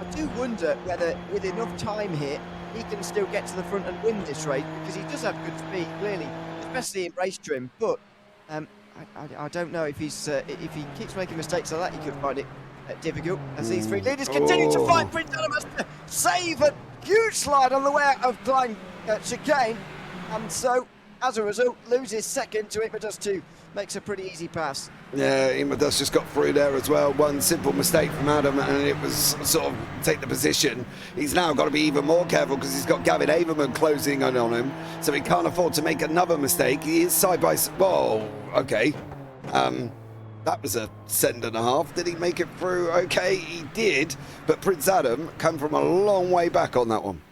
I do wonder whether with enough time here he can still get to the front and win this race, because he does have good speed, clearly, especially in race trim. But I don't know if if he keeps making mistakes like that, he could find it difficult, as these three leaders continue to fight. Prince Adam has to save a huge slide on the way out of Klein chicane, and so as a result loses second to Imadus, who makes a pretty easy pass. Yeah, Imadus just got through there as well. One simple mistake from Adam, and it was sort of take the position. He's now got to be even more careful because he's got Gavin Averman closing in on him, so he can't afford to make another mistake. He is side by side. Whoa, okay. That was a second and a half. Did he make it through? Okay, he did, but Prince Adam come from a long way back on that one.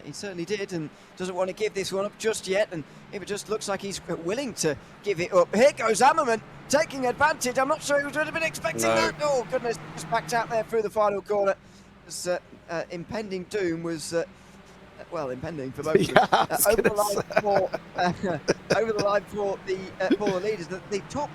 He certainly did, and doesn't want to give this one up just yet, and it just looks like he's willing to give it up. Here goes Ammerman taking advantage. I'm not sure he would have been expecting that. Oh goodness, just backed out there through the final corner. This impending doom was well, impending for both of them. Over the line for the leaders. The top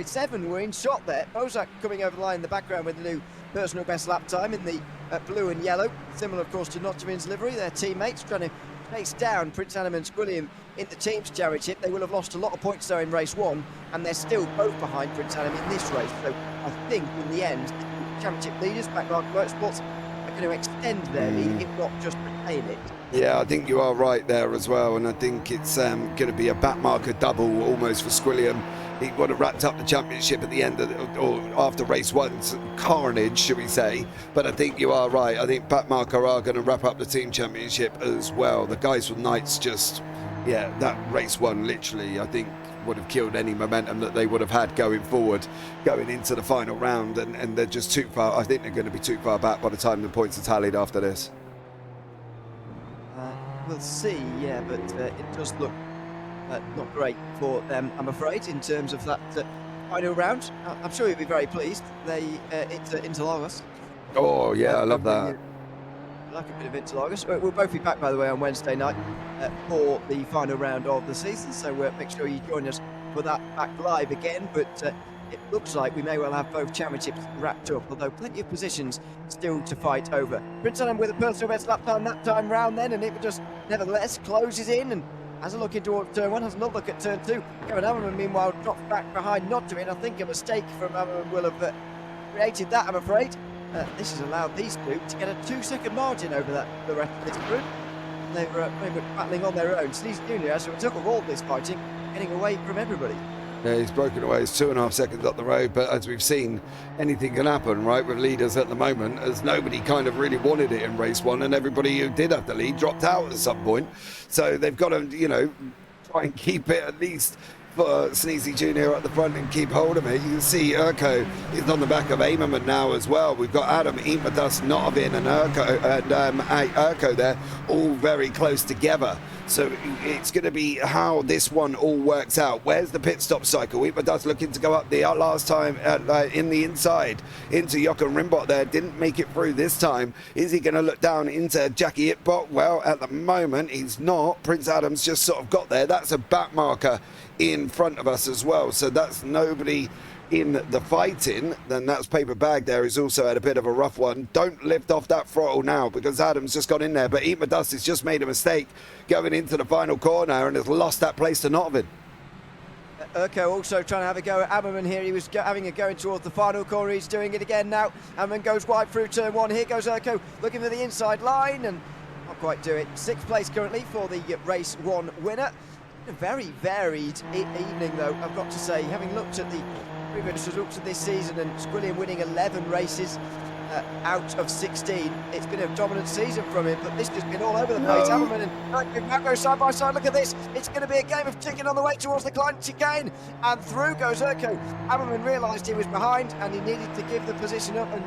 7 were in shot there. Bozak coming over the line in the background with the new personal best lap time in the blue and yellow, similar of course to Nottingham's livery. Their teammates trying to chase down Prince Adam and Squilliam in the team's championship. They will have lost a lot of points though in race 1, and they're still both behind Prince Adam in this race. So I think in the end, the championship leaders, Backmark Motorsports, are going to extend their lead, if not just retain it. Yeah, I think you are right there as well, and I think it's going to be a backmarker double almost for Squilliam. He would have wrapped up the championship at the end of or after race 1's carnage, should we say. But I think you are right. I think backmarker are going to wrap up the team championship as well. The guys from Knights just, yeah, that race 1 literally, I think, would have killed any momentum that they would have had going forward, going into the final round, and they're just too far. I think they're going to be too far back by the time the points are tallied after this. We'll see, yeah, but it does look not great for them, I'm afraid, in terms of that final round. I'm sure you'll be very pleased. It's Interlagos. Oh yeah, I love that. I like a bit of Interlagos. We'll both be back, by the way, on Wednesday night for the final round of the season, so make sure you join us for that back live again. But it looks like we may well have both championships wrapped up, although plenty of positions still to fight over. Prince Adam with a personal best lap time that time round then, and it just nevertheless closes in and has a look into turn 1, has another look at turn 2. Kevin Ammerman meanwhile drops back behind Nottingham. I think a mistake from Ammerman will have created that, I'm afraid. This has allowed these two to get a 2-second margin over the rest of this group. They were very much battling on their own. Sneeze Junior, as a result of all this fighting, getting away from everybody. Yeah, he's broken away. It's 2.5 seconds up the road, but as we've seen, anything can happen, right, with leaders at the moment, as nobody kind of really wanted it in race 1, and everybody who did have the lead dropped out at some point. So they've got to, you know, try and keep it at least for Sneezy Jr. at the front and keep hold of it. You can see Urko is on the back of Aimerman now as well. We've got Adam, Imadus, Notovin and Urko there, all very close together. So it's going to be how this one all works out. Where's the pit stop cycle? Imadus looking to go up the last time in the inside into Jochen Rimbot there. Didn't make it through this time. Is he going to look down into Jackie Itbot? Well, at the moment, he's not. Prince Adam's just sort of got there. That's a back marker in front of us as well. So that's nobody in the fighting. Then that's Paper Bag there, who's also had a bit of a rough one. Don't lift off that throttle now because Adam's just got in there, but Imadus has just made a mistake going into the final corner and has lost that place to Notovin. Urko also trying to have a go at Ammerman here. He was having a go in towards the final corner. He's doing it again now. Ammerman goes wide through turn 1. Here goes Urko looking for the inside line and not quite do it. 6th place currently for the race 1 winner. A very varied evening though, I've got to say, having looked at the previous results of this season and Squilliam winning 11 races out of 16. It's been a dominant season from him, but this has been all over the place. Ammerman and Marco side by side. Look at this. It's going to be a game of chicken on the way towards the Klein chicane. And through goes Urko. Ammerman realised he was behind and he needed to give the position up and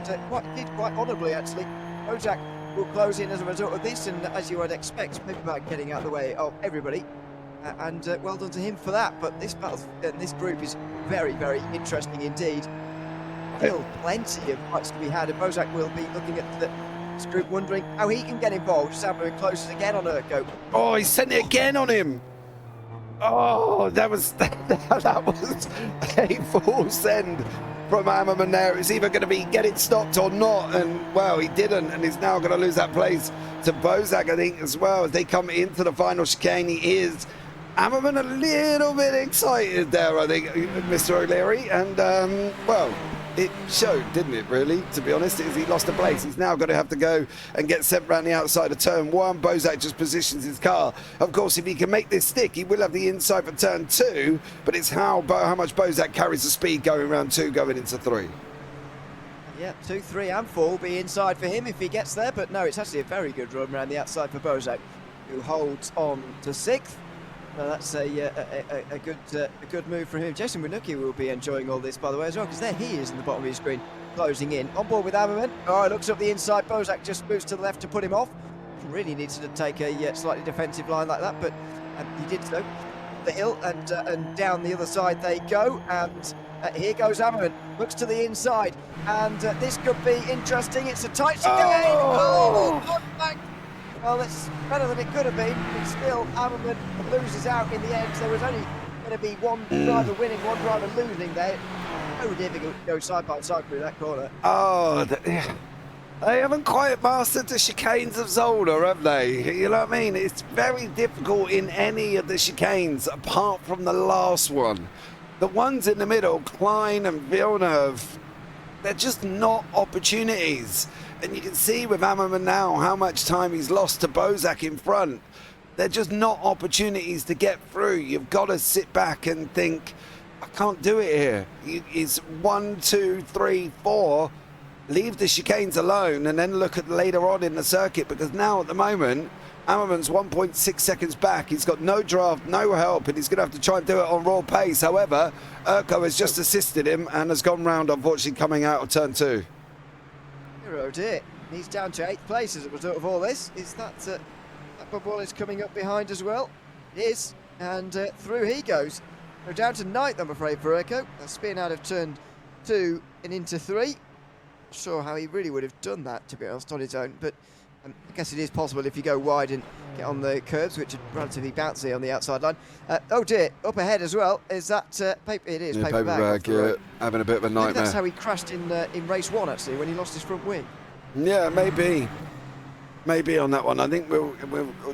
did quite honourably actually. Ojak will close in as a result of this, and as you would expect, Paperback getting out of the way of everybody. And well done to him for that. But this battle, this group is very, very interesting indeed. Still plenty of fights to be had, and Bozak will be looking at this group wondering how he can get involved. Sambo closes again on Urko. Oh, he sent it again on him. Oh, that was a full send from Ammerman there. It's either going to be get it stopped or not, and well, he didn't, and he's now going to lose that place to Bozak, I think, as well, as they come into the final chicane. He is Ammerman a little bit excited there, I think, Mr. O'Leary, and well, it showed, didn't it, really, to be honest, as he lost a place. He's now going to have to go and get sent round the outside of turn 1. Bozak just positions his car. Of course, if he can make this stick, he will have the inside for turn 2, but it's how much Bozak carries the speed going round 2, going into 3. Yeah, 2, 3 and 4 will be inside for him if he gets there, but no, it's actually a very good run around the outside for Bozak, who holds on to 6th. Well, that's a good move for him. Jason Winucki will be enjoying all this, by the way, as well, because there he is in the bottom of his screen, closing in. On board with Ammerman. Oh, looks up the inside. Bozak just moves to the left to put him off. Really needs to take a slightly defensive line like that, but he did so. The hill and down the other side they go, and here goes Ammerman. Looks to the inside, and this could be interesting. It's a tight chicane. Oh, well, it's better than it could have been, but still, Ammerman loses out in the end. There was only going to be one driver winning, one driver losing there. So difficult to go side by side through that corner. Oh, they haven't quite mastered the chicanes of Zolder, have they? You know what I mean? It's very difficult in any of the chicanes, apart from the last one. The ones in the middle, Klein and Villeneuve, they're just not opportunities. And you can see with Ammerman now how much time he's lost to Bozak in front. They're just not opportunities to get through. You've got to sit back and think, I can't do it here. It's 1, 2, 3, 4. Leave the chicanes alone and then look at later on in the circuit, because now at the moment, Ammerman's 1.6 seconds back. He's got no draft, no help, and he's going to have to try and do it on raw pace. However, Urko has just assisted him and has gone round, unfortunately, coming out of turn 2. Oh dear, he's down to 8th place as a result of all this. Is that that bubble is coming up behind as well? It is, and through he goes. We're down to 9th, I'm afraid, for Urko. A spin out of turn 2 and into 3. Not sure how he really would have done that, to be honest, on his own, but I guess it is possible if you go wide and get on the curbs, which are relatively bouncy on the outside line. Oh dear, up ahead as well. Is that paper? It is, paper bag. Yeah, having a bit of a nightmare. That's how he crashed in race 1, actually, when he lost his front wing. Yeah, maybe on that one. I think we'll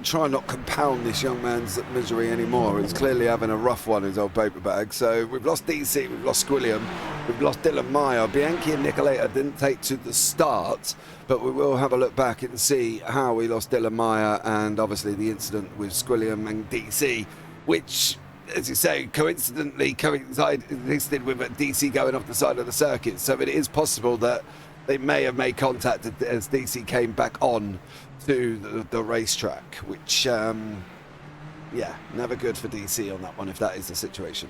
try and not compound this young man's misery anymore. He's clearly having a rough one, his old paper bag. So we've lost DC, we've lost Squilliam, we've lost Dylan Meyer. Bianchi and Nicoletta didn't take to the start, but we will have a look back and see how we lost Dylan Meyer, and obviously the incident with Squilliam and DC, which, as you say, coincidentally coincided with DC going off the side of the circuit. So it is possible that they may have made contact as DC came back on to the racetrack, which, yeah, never good for DC on that one if that is the situation.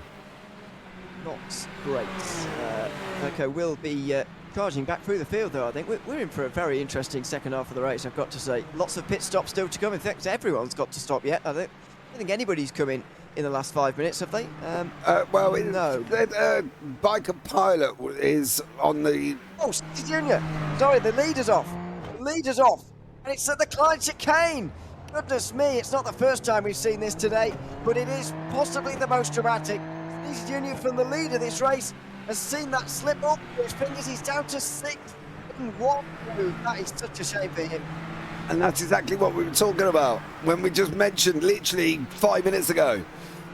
Not great. Urko will be charging back through the field, though. I think we're in for a very interesting second half of the race, I've got to say. Lots of pit stops still to come. In fact, everyone's got to stop yet. I don't think anybody's come in the last 5 minutes, have they? Well, no. Biker Pilot is on the... Oh, Steve Junior. Sorry, the leader's off. The leader's off. And it's at the Klein chicane. Goodness me, it's not the first time we've seen this today, but it is possibly the most dramatic. Steve Junior from the lead of this race has seen that slip up with his fingers. He's down to 6th. What? That is such a shame for him. And that's exactly what we were talking about when we just mentioned literally 5 minutes ago.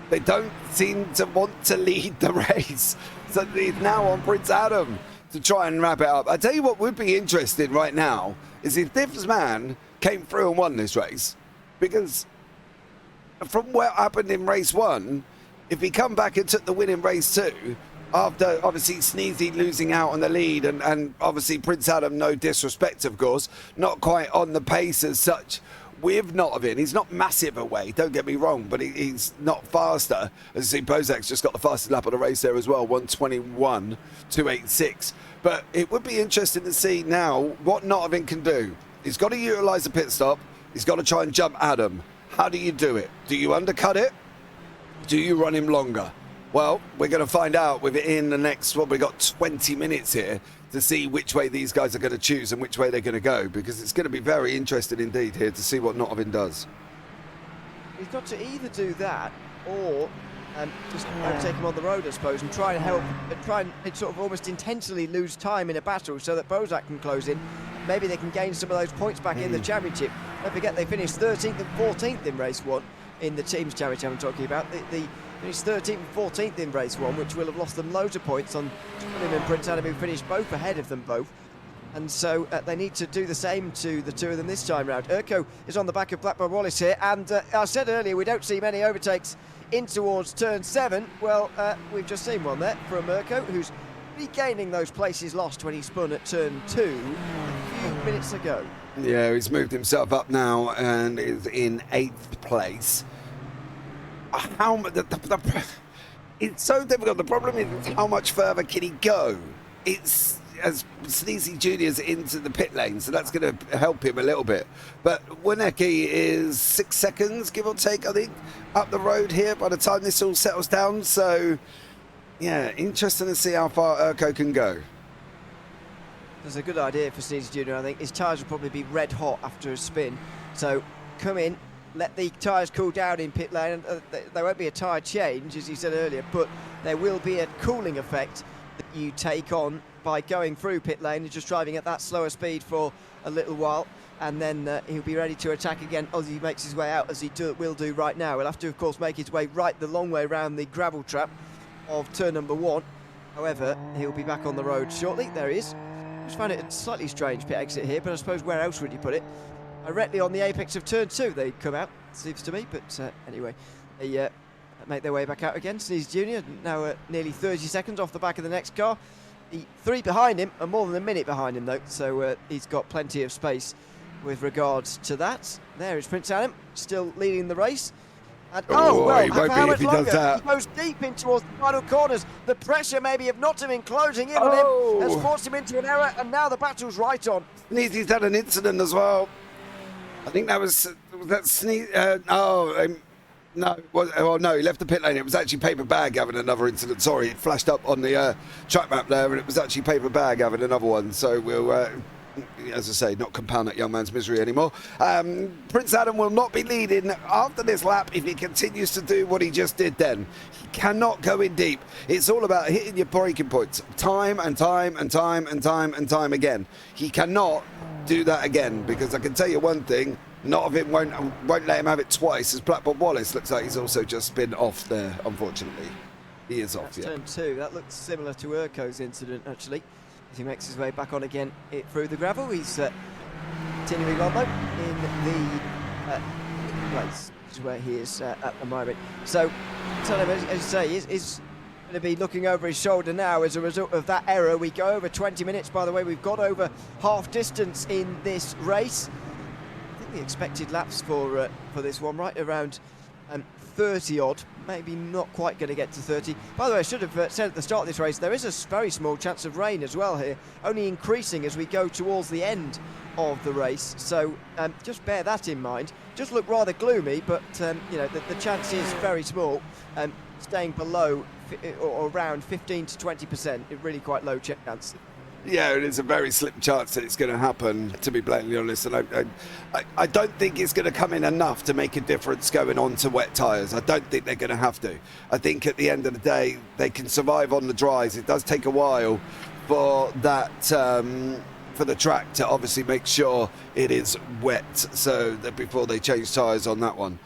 They don't seem to want to lead the race. So it's now on Prince Adam to try and wrap it up. I tell you what would be interesting right now is if this man came through and won this race. Because from what happened in race 1, if he come back and took the win in race 2, after obviously Sneezy losing out on the lead and obviously Prince Adam, no disrespect of course, not quite on the pace as such with Notovin. He's not massive away, don't get me wrong, but he's not faster. As you see, Bozak's just got the fastest lap of the race there as well, 1:21.286. But it would be interesting to see now what Notovin can do. He's got to utilise the pit stop. He's got to try and jump Adam. How do you do it? Do you undercut it? Do you run him longer? Well, we're going to find out within the next, we got 20 minutes here to see which way these guys are going to choose and which way they're going to go, because it's going to be very interesting indeed here to see what Notovin does. He's got to either do that or just overtake him on the road, I suppose, and try and help, try and sort of almost intentionally lose time in a battle so that Bozak can close in. Maybe they can gain some of those points back in the championship. Don't forget they finished 13th and 14th in race 1 in the teams championship I'm talking about. They finished 13th and 14th in race 1, which will have lost them loads of points on him and Prince Adam, who finished both ahead of them both. And so they need to do the same to the two of them this time round. Urko is on the back of Blackburn Wallace here, and I said earlier we don't see many overtakes in towards turn 7. Well, we've just seen one there from Urko, who's regaining those places lost when he spun at turn 2 a few minutes ago. Yeah, he's moved himself up now and is in 8th place. It's so difficult. The problem is how much further can he go? It's as Sneezy Jr.'s into the pit lane, so that's going to help him a little bit. But Winnecke is 6 seconds, give or take, I think, up the road here by the time this all settles down. So, yeah, interesting to see how far Urko can go. That's a good idea for Sneezy Jr., I think. His tyres will probably be red hot after a spin. So, come in, let the tyres cool down in pit lane. There won't be a tyre change, as you said earlier, but there will be a cooling effect that you take on by going through pit lane and just driving at that slower speed for a little while, and then he'll be ready to attack again as he makes his way out, as he will do right now. He'll have to, of course, make his way right the long way around the gravel trap of turn number 1. However, he'll be back on the road shortly. There he is. I just found it a slightly strange pit exit here, but I suppose where else would you put it? Directly on the apex of turn 2 they come out, seems to me, but anyway, they make their way back out again. Sneeze Jr. now nearly 30 seconds off the back of the next car. The 3 behind him are more than a minute behind him though, so he's got plenty of space with regards to that. There is Prince Adam, still leading the race. And, well, he won't how be much if he longer? does that. He goes deep in towards the final corners. The pressure maybe of Nottingham closing in on him has forced him into an error, and now the battle's right on. Sneezy's had an incident as well. I think that was Sneeze. No, he left the pit lane. It was actually Paper Bag having another incident. Sorry, it flashed up on the track map there, and it was actually Paper Bag having another one. So we'll, as I say, not compound that young man's misery anymore. Prince Adam will not be leading after this lap if he continues to do what he just did then. He cannot go in deep. It's all about hitting your braking points time and time and time and time and time again. He cannot do that again, because I can tell you one thing, Nottingham won't let him have it twice, as Blackburn Wallace looks like he's also just been off there, unfortunately. He is off, That's turn 2. That looks similar to Urko's incident, actually, as he makes his way back on again through the gravel. He's continuing on, though, in the place, which is where he is at the moment. So, as you say, is going to be looking over his shoulder now as a result of that error. We go over 20 minutes, by the way. We've got over half distance in this race. I think the expected laps for this one, right around 30 odd, maybe not quite going to get to 30. By the way, I should have said at the start of this race, there is a very small chance of rain as well here, only increasing as we go towards the end of the race. So just bear that in mind. Just look rather gloomy, but you know, the chance is very small, staying below or around 15 to 20%. Really quite low chance. Yeah, it is a very slim chance that it's going to happen, to be blatantly honest. And I don't think it's going to come in enough to make a difference going on to wet tyres. I don't think they're going to have to. I think at the end of the day, they can survive on the dries. It does take a while for that, for the track to obviously make sure it is wet, so that before they change tyres on that one.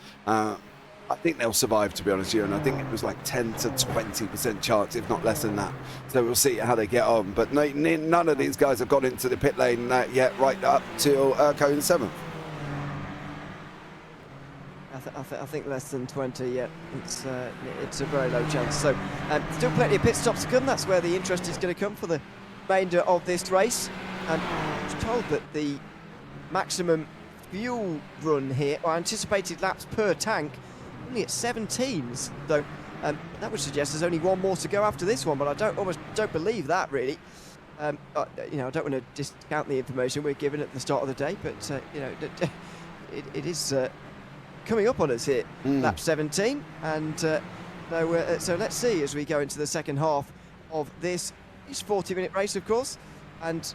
I think they'll survive, to be honest with you, and I think it was like 10 to 20% chance, if not less than that. So we'll see how they get on. But none of these guys have got into the pit lane yet, right up till Urko in 7th. I think less than 20 yet. It's a very low chance. So still plenty of pit stops to come. That's where the interest is going to come for the remainder of this race. And I was told that the maximum fuel run here, or anticipated laps per tank, only at 17, though that would suggest there's only one more to go after this one, but I almost don't believe that, really. You know, I don't want to discount the information we're given at the start of the day, but you know, it is coming up on us here, lap 17, and so let's see as we go into the second half of this 40-minute race, of course, and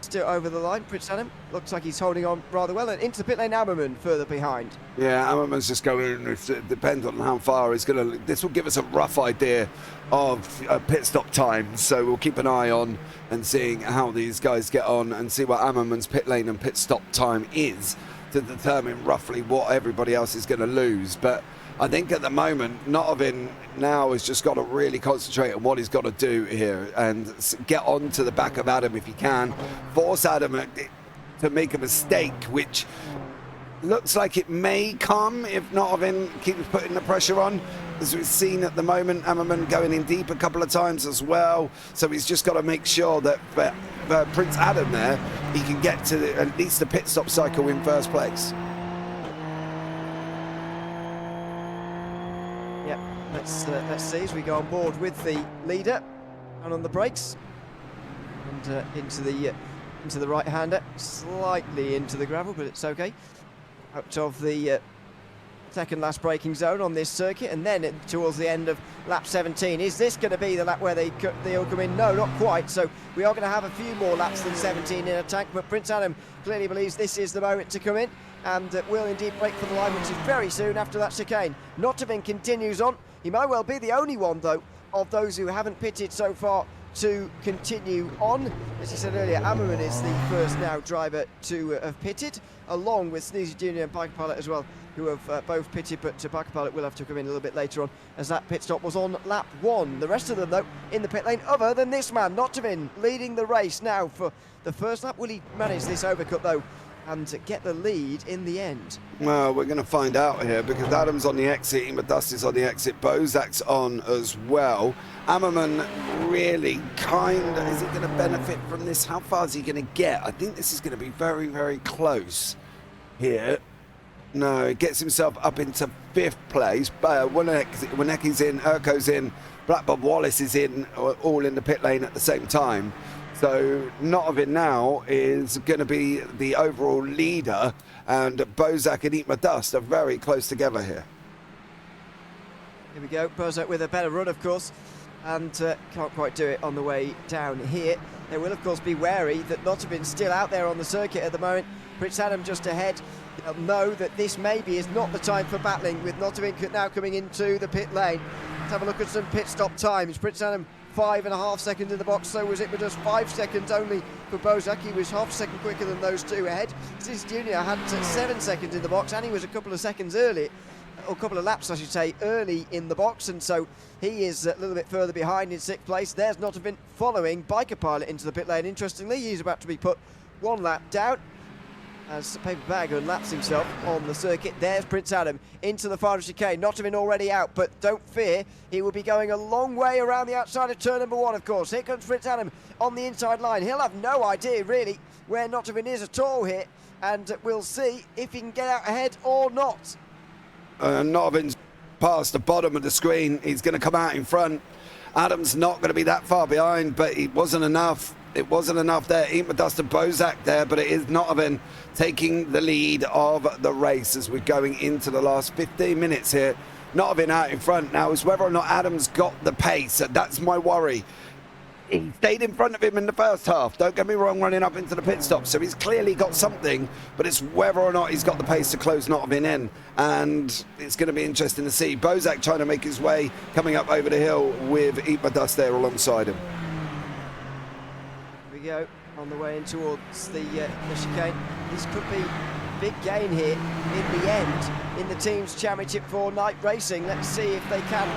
still over the line. Prince Adam looks like he's holding on rather well. And into the pit lane, Ammerman further behind. Yeah, Ammerman's just going. It depends on how far he's going to. This will give us a rough idea of pit stop time. So we'll keep an eye on and seeing how these guys get on and see what Ammerman's pit lane and pit stop time is to determine roughly what everybody else is going to lose. But I think at the moment, Notovin now has just got to really concentrate on what he's got to do here and get on to the back of Adam if he can. Force Adam to make a mistake, which looks like it may come if Notovin keeps putting the pressure on. As we've seen at the moment, Ammerman going in deep a couple of times as well. So he's just got to make sure that for Prince Adam there, he can get to at least the pit stop cycle in first place. Yep, let's see as we go on board with the leader and on the brakes and into the right-hander, slightly into the gravel, but it's okay. Out of the second last braking zone on this circuit, and then towards the end of lap 17. Is this going to be the lap where they'll come in? No, not quite. So we are going to have a few more laps than 17 in a tank, but Prince Adam clearly believes this is the moment to come in and will indeed break for the line, which is very soon after that chicane. Notovin continues on. He might well be the only one, though, of those who haven't pitted so far to continue on. As I said earlier, Ammerman is the first now driver to have pitted, along with Sneezy Jr. and Biker Pilot as well, who have both pitted, but Biker Pilot will have to come in a little bit later on, as that pit stop was on lap 1. The rest of them, though, in the pit lane, other than this man, Notovin, leading the race now for the first lap. Will he manage this overcut, though, and get the lead in the end? Well, we're going to find out here, because Adam's on the exit, Dust is on the exit, Bozak's on as well. Ammerman really is he going to benefit from this? How far is he going to get? I think this is going to be very, very close here. No, he gets himself up into 5th place. Winecki's in, Urko's in, Black Bob Wallace is in, all in the pit lane at the same time. So Notovin now is going to be the overall leader, and Bozak and Dust are very close together here. Here we go, Bozak with a better run, of course, and can't quite do it on the way down here. They will, of course, be wary that Notovin's still out there on the circuit at the moment. Prince Adam just ahead. They'll know that this maybe is not the time for battling, with Notovin now coming into the pit lane. Let's have a look at some pit stop times. Prince Adam 5.5 seconds in the box, so was it, but just 5 seconds only for Bozak. He was half a second quicker than those two ahead. Sneezy Jr. had 7 seconds in the box, and he was a couple of seconds early, or a couple of laps I should say, early in the box, and so he is a little bit further behind in 6th place. There's Notovin following Biker Pilot into the pit lane. Interestingly, he's about to be put 1 lap down as Paper Bag unlaps himself on the circuit. There's Prince Adam into the final chicane. Notovin already out, but don't fear, he will be going a long way around the outside of turn number 1, of course. Here comes Prince Adam on the inside line. He'll have no idea, really, where Notovin is at all here, and we'll see if he can get out ahead or not. Notovin's past the bottom of the screen. He's going to come out in front. Adam's not going to be that far behind, but it wasn't enough. It wasn't enough there. Dust and Bozak there, but it is Notovin taking the lead of the race as we're going into the last 15 minutes here. Notovin out in front now is whether or not Adam's got the pace. That's my worry. He stayed in front of him in the first half. Don't get me wrong, running up into the pit stop. So he's clearly got something, but it's whether or not he's got the pace to close Notovin in. And it's going to be interesting to see. Bozak trying to make his way, coming up over the hill with Dust there alongside him. Here we go, on the way in towards the chicane. This could be a big gain here in the end in the team's championship for night racing. Let's see if they can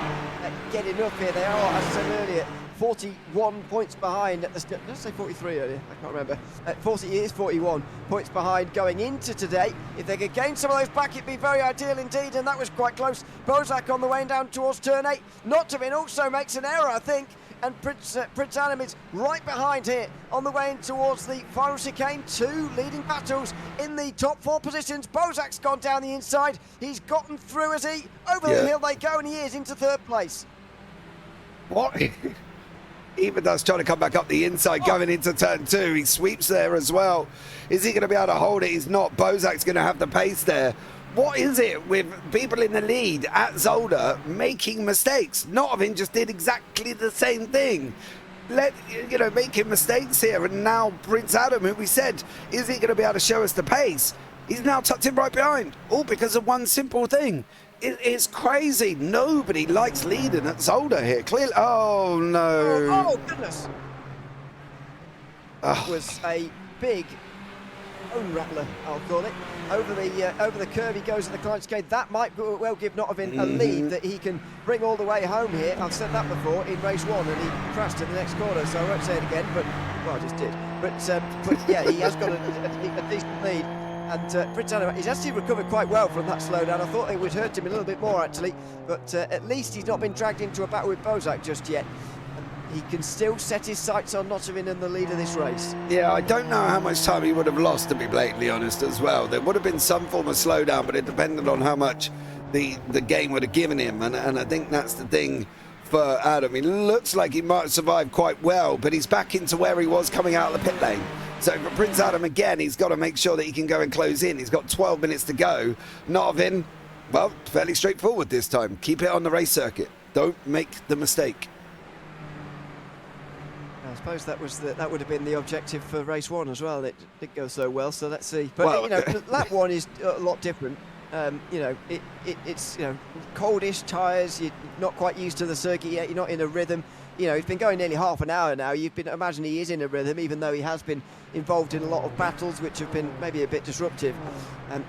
get enough here. They are, as I said earlier, 41 points behind at the did I say 43 earlier? I can't remember. 41 points behind going into today. If they could gain some of those back, it'd be very ideal indeed, and that was quite close. Bozak on the way down towards turn 8. Notovin also makes an error, I think, and Prince Adam is right behind here on the way in towards the final chicane. 2 leading battles in the top 4 positions. Bozak's gone down the inside. He's gotten through as he over the hill they go, and he is into 3rd place. What? Dust trying to come back up the inside, going into turn 2. He sweeps there as well. Is he going to be able to hold it? He's not. Bozak's going to have the pace there. What is it with people in the lead at Zolder making mistakes? Notovin just did exactly the same thing. making mistakes here. And now Prince Adam, who we said, is he going to be able to show us the pace? He's now tucked in right behind, all because of one simple thing. It's crazy. Nobody likes leading at Zolder here. Clearly, oh no! Oh goodness! That was a big bone rattler, I'll call it. Over the curve he goes in the Klein chicane. That might well give Notovin a lead that he can bring all the way home here. I've said that before in race 1, and he crashed in the next corner, so I won't say it again. But well, I just did. But yeah, he has got a decent lead. And Prince Adam, he's actually recovered quite well from that slowdown. I thought it would hurt him a little bit more, actually. But at least he's not been dragged into a battle with Bozak just yet. And he can still set his sights on Notovin in the lead of this race. Yeah, I don't know how much time he would have lost, to be blatantly honest, as well. There would have been some form of slowdown, but it depended on how much the game would have given him. And I think that's the thing for Adam. He looks like he might survive quite well, but he's back into where he was coming out of the pit lane. So for Prince Adam, again, he's got to make sure that he can go and close in. He's got 12 minutes to go. Notovin, well, fairly straightforward this time. Keep it on the race circuit. Don't make the mistake. I suppose that would have been the objective for race 1 as well. It didn't go so well, so let's see. But Well, lap 1 is a lot different. It's coldish tyres. You're not quite used to the circuit yet. You're not in a rhythm. He's been going nearly half an hour now. Imagine he is in a rhythm, even though he has been involved in a lot of battles which have been maybe a bit disruptive. And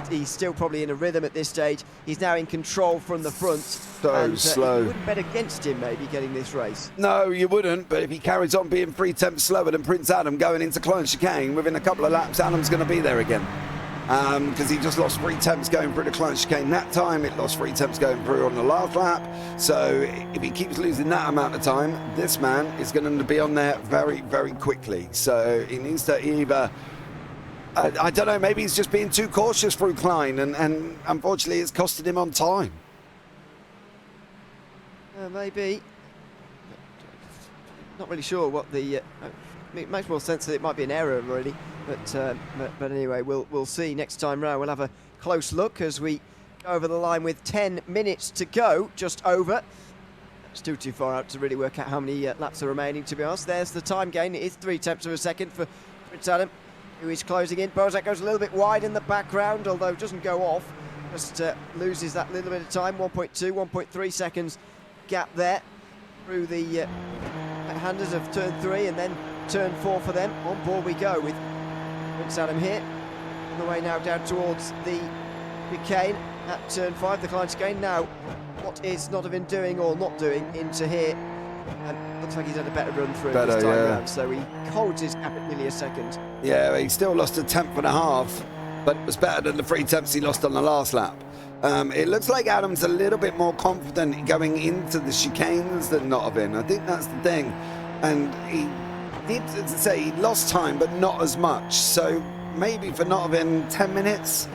he's still probably in a rhythm at this stage. He's now in control from the front. So slow. You wouldn't bet against him maybe getting this race. No, you wouldn't, but if he carries on being 3 tenths slower than Prince Adam going into Klein chicane, within a couple of laps, Adam's going to be there again. Because he just lost 3 tenths going through the Klein chicane that time. It lost 3 tenths going through on the last lap. So if he keeps losing that amount of time, this man is going to be on there very, very quickly. So he needs to either, I don't know, maybe he's just being too cautious through Klein, and unfortunately it's costed him on time. Maybe. Not really sure what the... it makes more sense that it might be an error, really. But anyway, we'll see next time round. We'll have a close look as we go over the line with 10 minutes to go, just over. It's too far out to really work out how many laps are remaining, to be honest. There's the time gain. It is 3 tenths of a second for Prince Adam, who is closing in. Bozak goes a little bit wide in the background, although doesn't go off. Just loses that little bit of time. 1.2, 1.3 seconds gap there through the handers of turn 3 and then turn 4 for them. On board we go with Prince Adam here, on the way now down towards the chicane at turn 5, the Klein chicane. Now, what is Notovin doing or not doing into here? Looks like he's had a better run through this time round, so he holds his gap at nearly a second. Yeah, he still lost 1.5 tenths, but it was better than the 3 tenths he lost on the last lap. It looks like Adam's a little bit more confident going into the chicanes than Notovin. I think that's the thing. And he did, as I say, he lost time, but not as much. So maybe for Notovin, 10 minutes,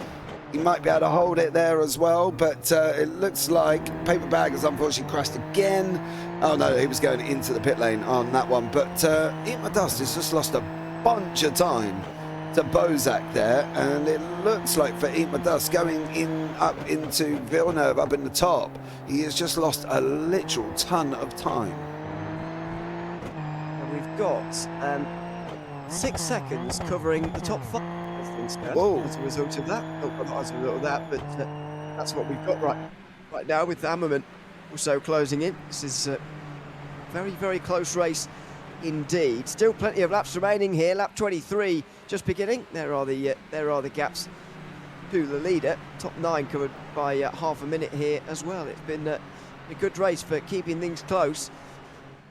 he might be able to hold it there as well. But it looks like Paper Bag has unfortunately crashed again. Oh no, he was going into the pit lane on that one. But Eat My Dust has just lost a bunch of time to Bozak there, and it looks like for Eat My Dust going up into Villeneuve up in the top, he has just lost a literal ton of time. And we've got 6 seconds covering the top 5. Whoa. As a result of that, not as a result of that, but that's what we've got right now with Ammerman also closing in. This is a very, very close race indeed. Still plenty of laps remaining here. Lap 23 just beginning. There are the gaps to the leader. Top 9 covered by half a minute here as well. It's been a good race for keeping things close.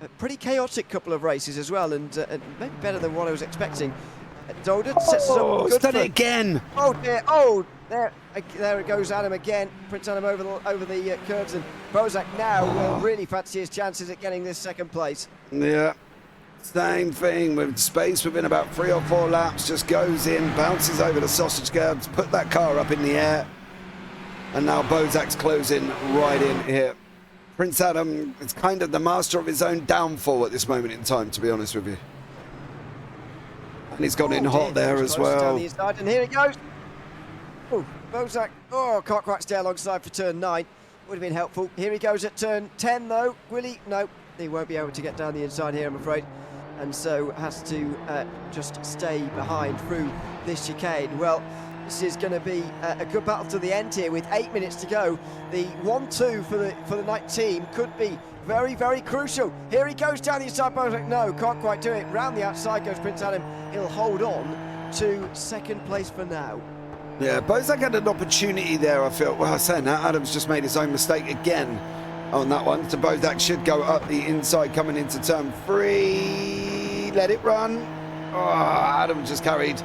A pretty chaotic couple of races as well, and maybe better than what I was expecting. Zolder sets us up good. It's done it again. Oh dear! Oh, there it goes, Adam again. Prince Adam over the curves, and Bozak now will really fancy his chances at getting this second place. Yeah. Same thing with space within about 3 or 4 laps, just goes in, bounces over the sausage curbs, put that car up in the air, and now Bozak's closing right in here. Prince Adam is kind of the master of his own downfall at this moment in time, to be honest with you. And he's gone in hot there as well. Down the inside, and here he goes. Oh, Bozak, can't quite stay alongside for turn 9. Would have been helpful. Here he goes at turn 10 though. Will he? No. he won't be able to get down the inside here, I'm afraid, and so has to just stay behind through this chicane. Well, this is going to be a good battle to the end here with 8 minutes to go. The 1-2 for the night team could be very, very crucial. Here he goes down the inside. Bozak, no, can't quite do it. Round the outside goes Prince Adam. He'll hold on to second place for now. Yeah, Bozak had an opportunity there, I feel. Well, saying that, Adams just made his own mistake again on that one. So Bozak should go up the inside coming into turn 3. Let it run. Oh, Adam just carried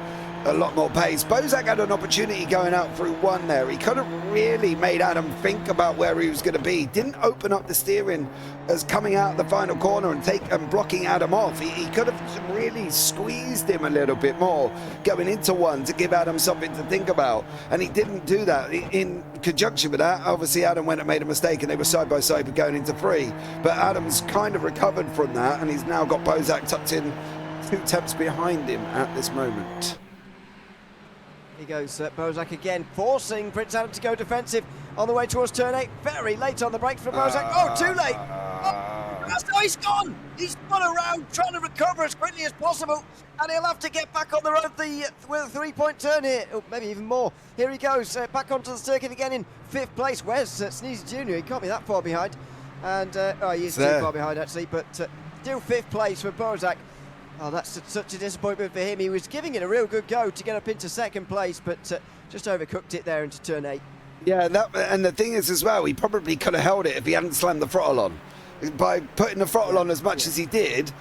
a lot more pace. Bozak had an opportunity going out through 1 there. He could have really made Adam think about where he was going to be. Didn't open up the steering as coming out the final corner and blocking Adam off. He could have really squeezed him a little bit more going into 1 to give Adam something to think about. And he didn't do that. In conjunction with that, obviously Adam went and made a mistake and they were side by side going into 3. But Adam's kind of recovered from that and he's now got Bozak tucked in 2 tenths behind him at this moment. He goes Bozak again, forcing Prince Adam to go defensive on the way towards turn 8. Very late on the brakes for Bozak. Oh, too late. Oh, he's gone. He's spun around, trying to recover as quickly as possible, and he'll have to get back on the road with a 3-point turn here. Oh, maybe even more. Here he goes, back onto the circuit again in 5th place. Where's Sneezy Jr.? He can't be that far behind. And, he is too far behind, actually, but still 5th place for Bozak. Oh, that's such a disappointment for him. He was giving it a real good go to get up into 2nd place, but just overcooked it there into turn 8. Yeah, and the thing is as well, he probably could have held it if he hadn't slammed the throttle on. By putting the throttle on as much as he did,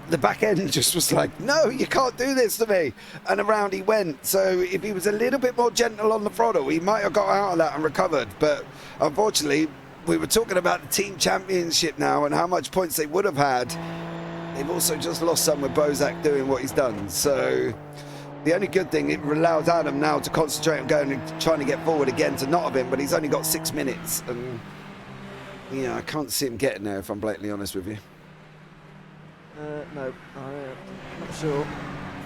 the back end just was like, no, you can't do this to me. And around he went. So if he was a little bit more gentle on the throttle, he might have got out of that and recovered. But unfortunately, we were talking about the team championship now and how much points they would have had. They've also just lost some with Bozak doing what he's done. So the only good thing, it allows Adam now to concentrate on going and trying to get forward again to Nottingham, but he's only got 6 minutes. And yeah, I can't see him getting there, if I'm blatantly honest with you. No, I'm not sure.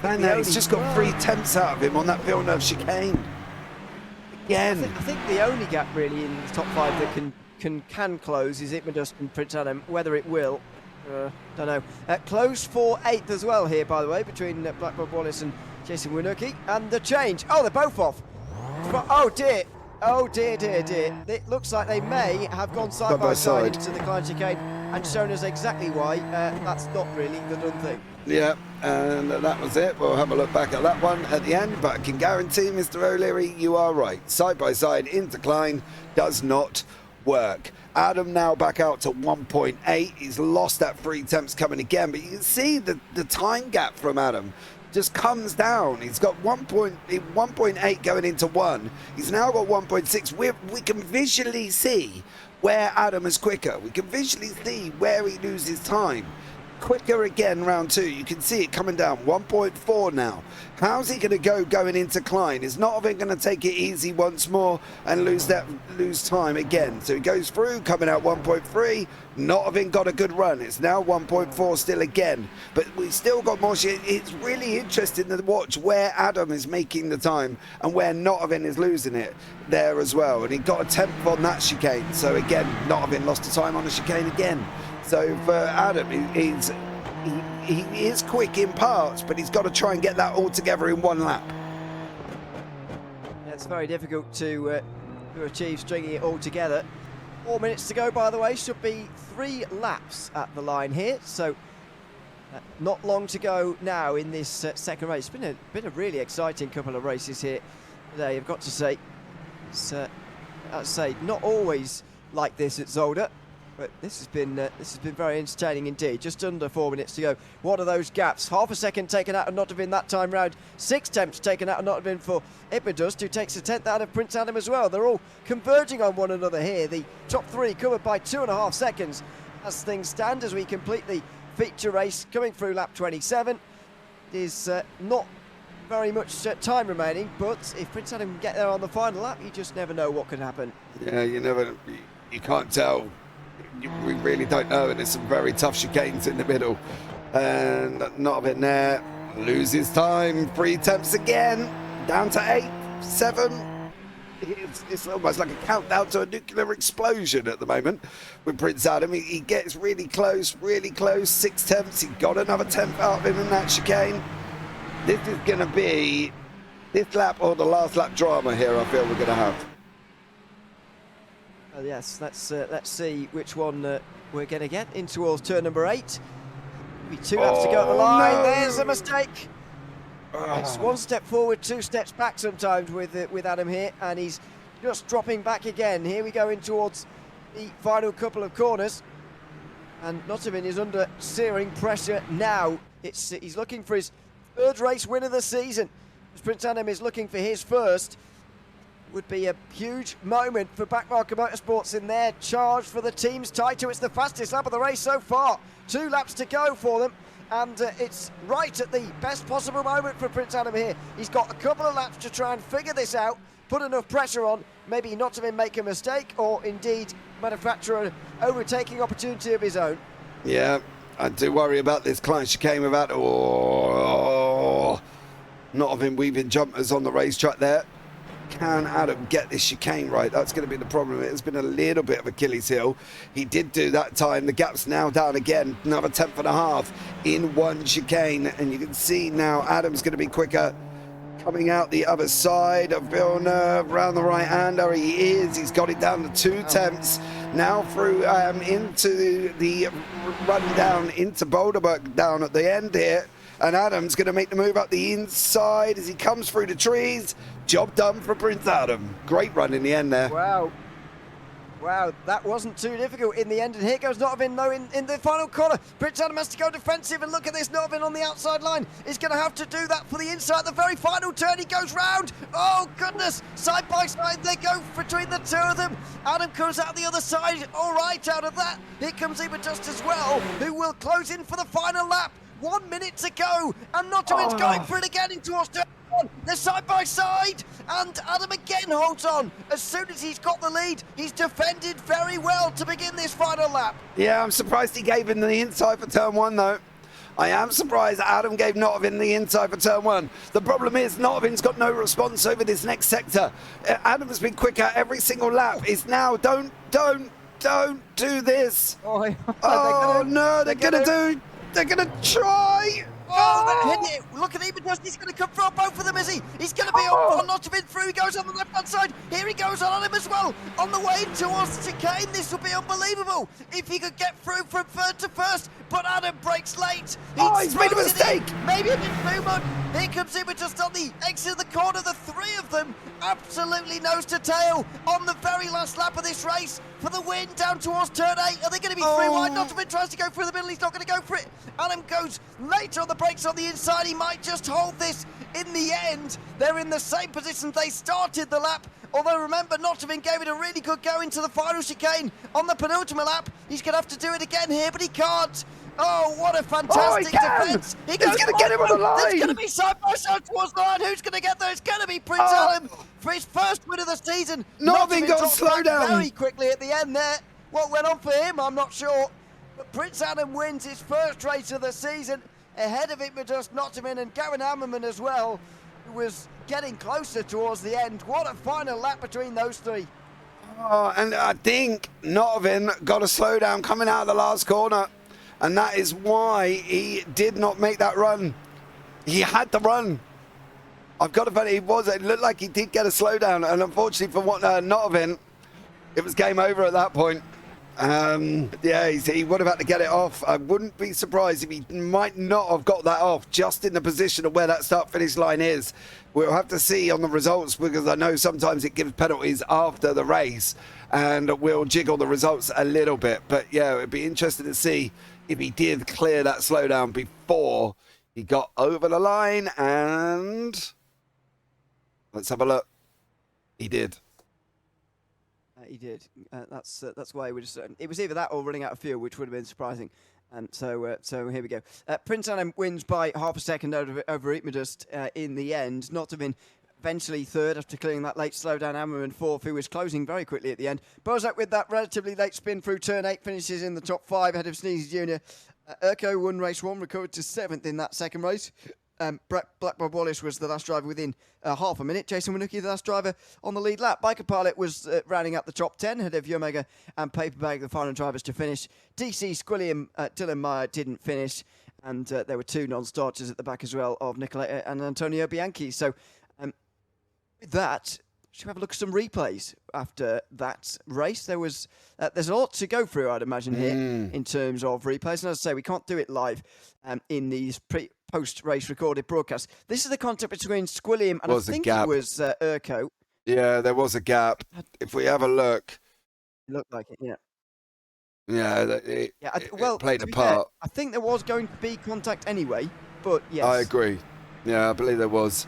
And he's just got 3 tenths out of him on that Villeneuve chicane. Again. I think the only gap really in the top 5 that can close is Itmadust and Prince Adam. Whether it will, don't know. Close for 8th as well here, by the way, between Blackboard Wallace and Jason Winucki. And the change. Oh, they're both off. Oh, dear. Oh, dear. It looks like they may have gone side by side into the Klein chicane and shown us exactly why. That's not really the done thing. Yeah, and that was it. We'll have a look back at that one at the end, but I can guarantee, Mr. O'Leary, you are right. Side by side into Klein does not work. Adam now back out to 1.8. He's lost that 3 tenths coming again, but you can see the time gap from Adam just comes down. He's got 1.8 going into 1. He's now got 1.6. We can visually see where Adam is quicker. We can visually see where he loses time. Quicker again, round 2. You can see it coming down. 1.4 now. How's he going to go going into Klein? Is Nottingham going to take it easy once more and lose time again? So he goes through, coming out 1.3. Nottingham got a good run. It's now 1.4 still again. But we still got more shit. It's really interesting to watch where Adam is making the time and where Nottingham is losing it there as well. And he got a 10th on that chicane. So again, Nottingham lost the time on the chicane again. So for Adam, he is quick in parts, but he's got to try and get that all together in 1 lap. Yeah, it's very difficult to achieve stringing it all together. 4 minutes to go, by the way. Should be 3 laps at the line here. So not long to go now in this second race. It's been a really exciting couple of races here today, I've got to say. It's, I'd say, not always like this at Zolder. But this has been very entertaining indeed. Just under 4 minutes to go. What are those gaps? Half a second taken out of Nottingham that time round. 6 tenths taken out of Nottingham for Itmadust, who takes a 10th out of Prince Adam as well. They're all converging on one another here. The top 3 covered by 2.5 seconds as things stand as we complete the feature race coming through lap 27. There's not very much time remaining, but if Prince Adam can get there on the final lap, you just never know what could happen. Yeah, you can't tell. We really don't know, and there's some very tough chicanes in the middle. And Nottingham there loses time. 3 tenths again, down to 8, 7. It's almost like a countdown to a nuclear explosion at the moment with Prince Adam. He gets really close, 6 tenths. He got another tenth out of him in that chicane. This is going to be this lap or the last lap drama here, I feel we're going to have. Yes, let's see which one we're going to get in towards turn number 8. Maybe 2 laps to go at the line. No. There's a mistake. It's 1 step forward, 2 steps back sometimes with Adam here, and he's just dropping back again. Here we go in towards the final couple of corners, and Nottingham is under searing pressure now. He's looking for his 3rd race win of the season. Prince Adam is looking for his first. Would be a huge moment for Backmarker Motorsports in their charge for the team's title. It's the fastest lap of the race so far. 2 laps to go for them, and it's right at the best possible moment for Prince Adam here. He's got a couple of laps to try and figure this out, put enough pressure on, maybe not to make a mistake, or indeed manufacture an overtaking opportunity of his own. Yeah, I do worry about this client chicane without not having weaving jumpers on the racetrack there. Can Adam get this chicane right? That's going to be the problem. It has been a little bit of Achilles heel. He did do that time. The gap's now down again. Another 1/10 in one chicane. And you can see now Adam's going to be quicker. Coming out the other side of Villeneuve, round the right-hander. He is. He's got it down to 2 tenths. Now through into the run down into Boulderberg down at the end here. And Adam's going to make the move up the inside as he comes through the trees. Job done for Prince Adam. Great run in the end there. Wow, that wasn't too difficult in the end. And here goes Notvin though in the final corner. Prince Adam has to go defensive, and look at this. Notvin on the outside line is going to have to do that for the inside. The very final turn, he goes round. Oh goodness, side by side they go between the 2 of them. Adam comes out the other side, all right out of that. Here comes Just as well, who will close in for the final lap. 1 minute to go, and Nottingham's going for it again into turn 1. They're side by side, and Adam again holds on. As soon as he's got the lead, he's defended very well to begin this final lap. Yeah, I'm surprised he gave him the inside for turn 1 though. I am surprised Adam gave Nottingham the inside for turn 1. The problem is Nottingham's got no response over this next sector. Adam's been quicker every single lap. It's now don't do this. They're going to try. Oh, hit it. Look at Just. He's going to confront both of them, is he? He's going to be on Nottingham through. He goes on the left-hand side. Here he goes on him as well. On the way towards the chicane. This will be unbelievable if he could get through from 3rd to 1st. But Adam breaks late. He's made a mistake. Maybe a bit too much. Here comes Just on the exit of the corner. The 3 of them absolutely nose to tail on the very last lap of this race for the win down towards turn 8. Are they going to be 3 wide? Nottingham tries to go through the middle. He's not going to go for it. Adam goes later on the brakes on the inside. He might just hold this in the end. They're in the same position they started the lap. Although remember, Nottingham gave it a really good go into the final chicane on the penultimate lap. He's going to have to do it again here, but he can't. Oh, what a fantastic defense. He's going to get him on the line. It's going to be side by side towards the line. Who's going to get there? It's going to be Prince Adam for his first win of the season. Nottingham got slowed down very quickly at the end there. What went on for him, I'm not sure. But Prince Adam wins his first race of the season. Ahead of it, just Nottingham and Gavin Hammerman as well, who was getting closer towards the end. What a final lap between those 3. Oh, and I think Nottingham got a slowdown coming out of the last corner. And that is why he did not make that run. He had to run. I've got to find it looked like he did get a slowdown. And unfortunately for Nottingham, it was game over at that point. He would have had to get it off. I wouldn't be surprised if he might not have got that off just in the position of where that start-finish line is. We'll have to see on the results, because I know sometimes it gives penalties after the race, and we'll jiggle the results a little bit. But yeah, it'd be interesting to see if he did clear that slowdown before he got over the line. And let's have a look. He did. He did. That's why we just. It was either that or running out of fuel, which would have been surprising. And so here we go. Prince Adam wins by half a second over Just in the end. Not to have been eventually 3rd after clearing that late slowdown. Hammerman 4th, who was closing very quickly at the end. Bozak with that relatively late spin through turn 8 finishes in the top 5 ahead of Sneezy Jr. Urko won race 1, recovered to 7th in that second race. Blackburn Wallace was the last driver within half a minute. Jason Winooki, the last driver on the lead lap. Biker Pilot was rounding up the top 10, ahead of Yomega and Paperbag, the final drivers to finish. DC, Squilliam, Dylan Meyer didn't finish, and there were 2 non-starters at the back as well of Nicoletta and Antonio Bianchi. So with that, should we have a look at some replays after that race? There's a lot to go through, I'd imagine, here in terms of replays. And as I say, we can't do it live in these post-race recorded broadcasts. This is the contact between Squilliam and I think it was Urco. Yeah, there was a gap. If we have a look. It looked like it, yeah. Yeah, it played a part. Fair, I think there was going to be contact anyway, but yes. I agree. Yeah, I believe there was.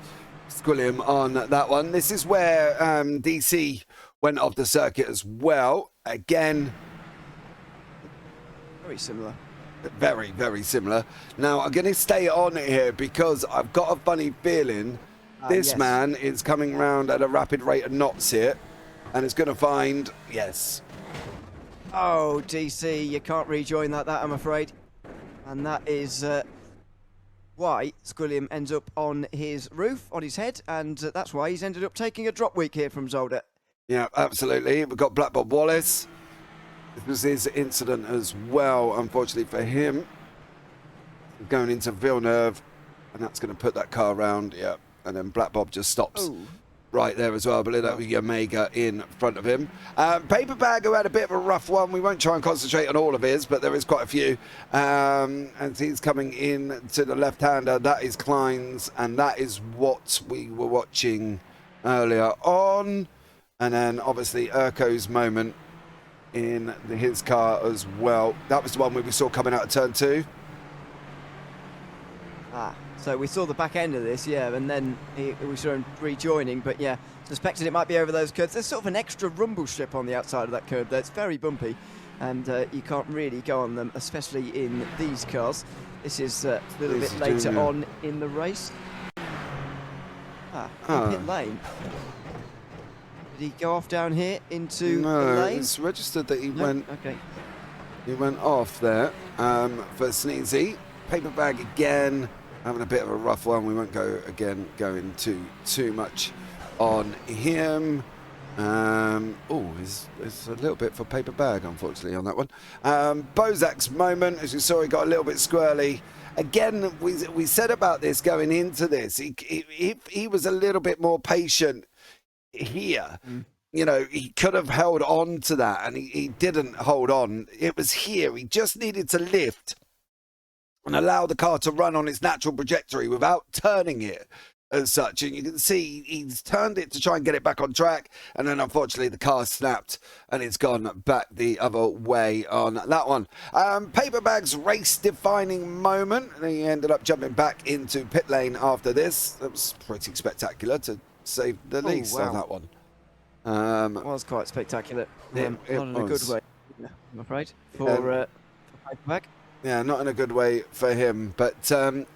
Squilliam on that one. This is where DC went off the circuit as well. Again, very similar. Very, very similar. Now, I'm going to stay on here because I've got a funny feeling this man is coming round at a rapid rate of knots here and is going to find, yes. Oh, DC, you can't rejoin that, I'm afraid. And that is why Squilliam ends up on his roof, on his head, and that's why he's ended up taking a drop week here from Zolder. Yeah, absolutely. We've got Black Bob Wallace. This was his incident as well, unfortunately for him. Going into Villeneuve, and that's going to put that car around, yeah. And then Black Bob just stops right there as well. I believe that was Omega in front of him. Paperbag, who had a bit of a rough one. We won't try and concentrate on all of his, but there is quite a few. And he's coming in to the left-hander. That is Klein's, and that is what we were watching earlier on. And then, obviously, Urco's moment in his car as well. That was the one we saw coming out of turn 2. So we saw the back end of this, yeah, and then we saw him rejoining, but yeah, suspected it might be over those curves. There's sort of an extra rumble strip on the outside of that curve there. It's very bumpy, and you can't really go on them, especially in these cars. This is a little bit later on in the race. Pit lane. Did he go off down here into the lane? No, it's registered that he went. Okay. He went off there for Sneezy. Paperbag again, having a bit of a rough one. We won't go into too much on him. It's a little bit for Paperbag, unfortunately, on that one. Bozak's moment, as you saw, he got a little bit squirrely. Again, we said about this going into this. He was a little bit more patient here. You know, he could have held on to that, and he didn't hold on. It was here. He just needed to lift and allow the car to run on its natural trajectory without turning it as such. And you can see he's turned it to try and get it back on track, and then unfortunately the car snapped and it's gone back the other way on that one. Paperbag's race-defining moment, and he ended up jumping back into pit lane after this. That was pretty spectacular, to say the least, on that one. It was quite spectacular. Not in a good way, I'm afraid, for Paperbag. Yeah, not in a good way for him. But,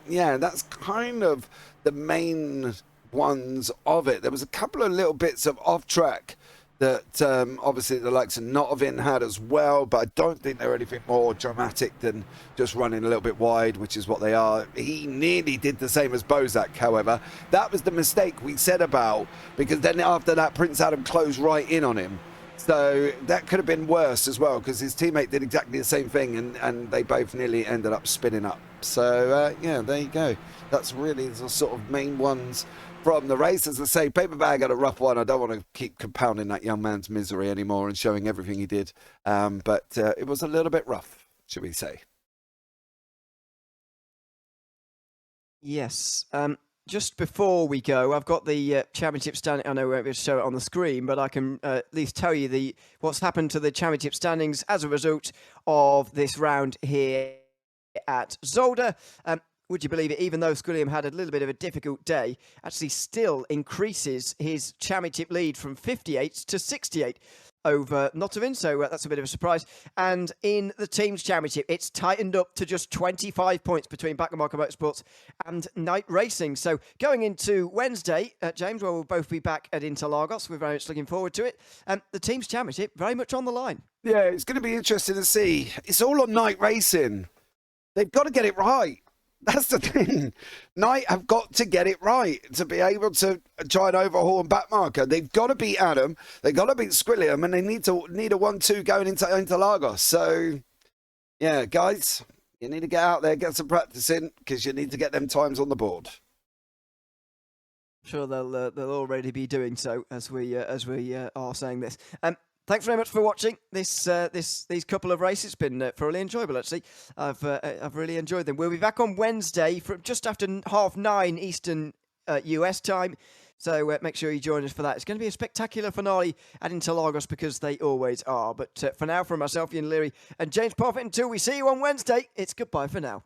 yeah, that's kind of the main ones of it. There was a couple of little bits of off-track that obviously the likes of Notovin had as well, but I don't think they're anything more dramatic than just running a little bit wide, which is what they are. He nearly did the same as Bozak, however. That was the mistake we said about, because then after that, Prince Adam closed right in on him. So that could have been worse as well, because his teammate did exactly the same thing, and they both nearly ended up spinning up. So, yeah, there you go. That's really the sort of main ones from the race. As I say, Paperbag had a rough one. I don't want to keep compounding that young man's misery anymore and showing everything he did. But it was a little bit rough, should we say. Yes. Just before we go, I've got the championship standing. I know we won't be able to show it on the screen, but I can at least tell you what's happened to the championship standings as a result of this round here at Zolder. Would you believe it? Even though Squilliam had a little bit of a difficult day, actually still increases his championship lead from 58 to 68 over Notovin, so that's a bit of a surprise. And in the team's championship, it's tightened up to just 25 points between Backmarker Motorsports and Night Racing. So going into Wednesday, James, where we'll both be back at Interlagos, we're very much looking forward to it. The team's championship very much on the line. Yeah, it's going to be interesting to see. It's all on Night Racing. They've got to get it right. That's the thing. Knight have got to get it right to be able to try and overhaul and backmarker. They've got to beat Adam. They've got to beat Squilliam, and they need a 1-2 going into Lagos. So, yeah, guys, you need to get out there, get some practice in, because you need to get them times on the board. Sure, they'll already be doing so as we are saying this. Thanks very much for watching these couple of races. It's been thoroughly enjoyable, actually. I've really enjoyed them. We'll be back on Wednesday from just after 9:30 Eastern US time. So make sure you join us for that. It's going to be a spectacular finale at Interlagos because they always are. But for now, from myself, Ian Leary and James Parfitt, until we see you on Wednesday, it's goodbye for now.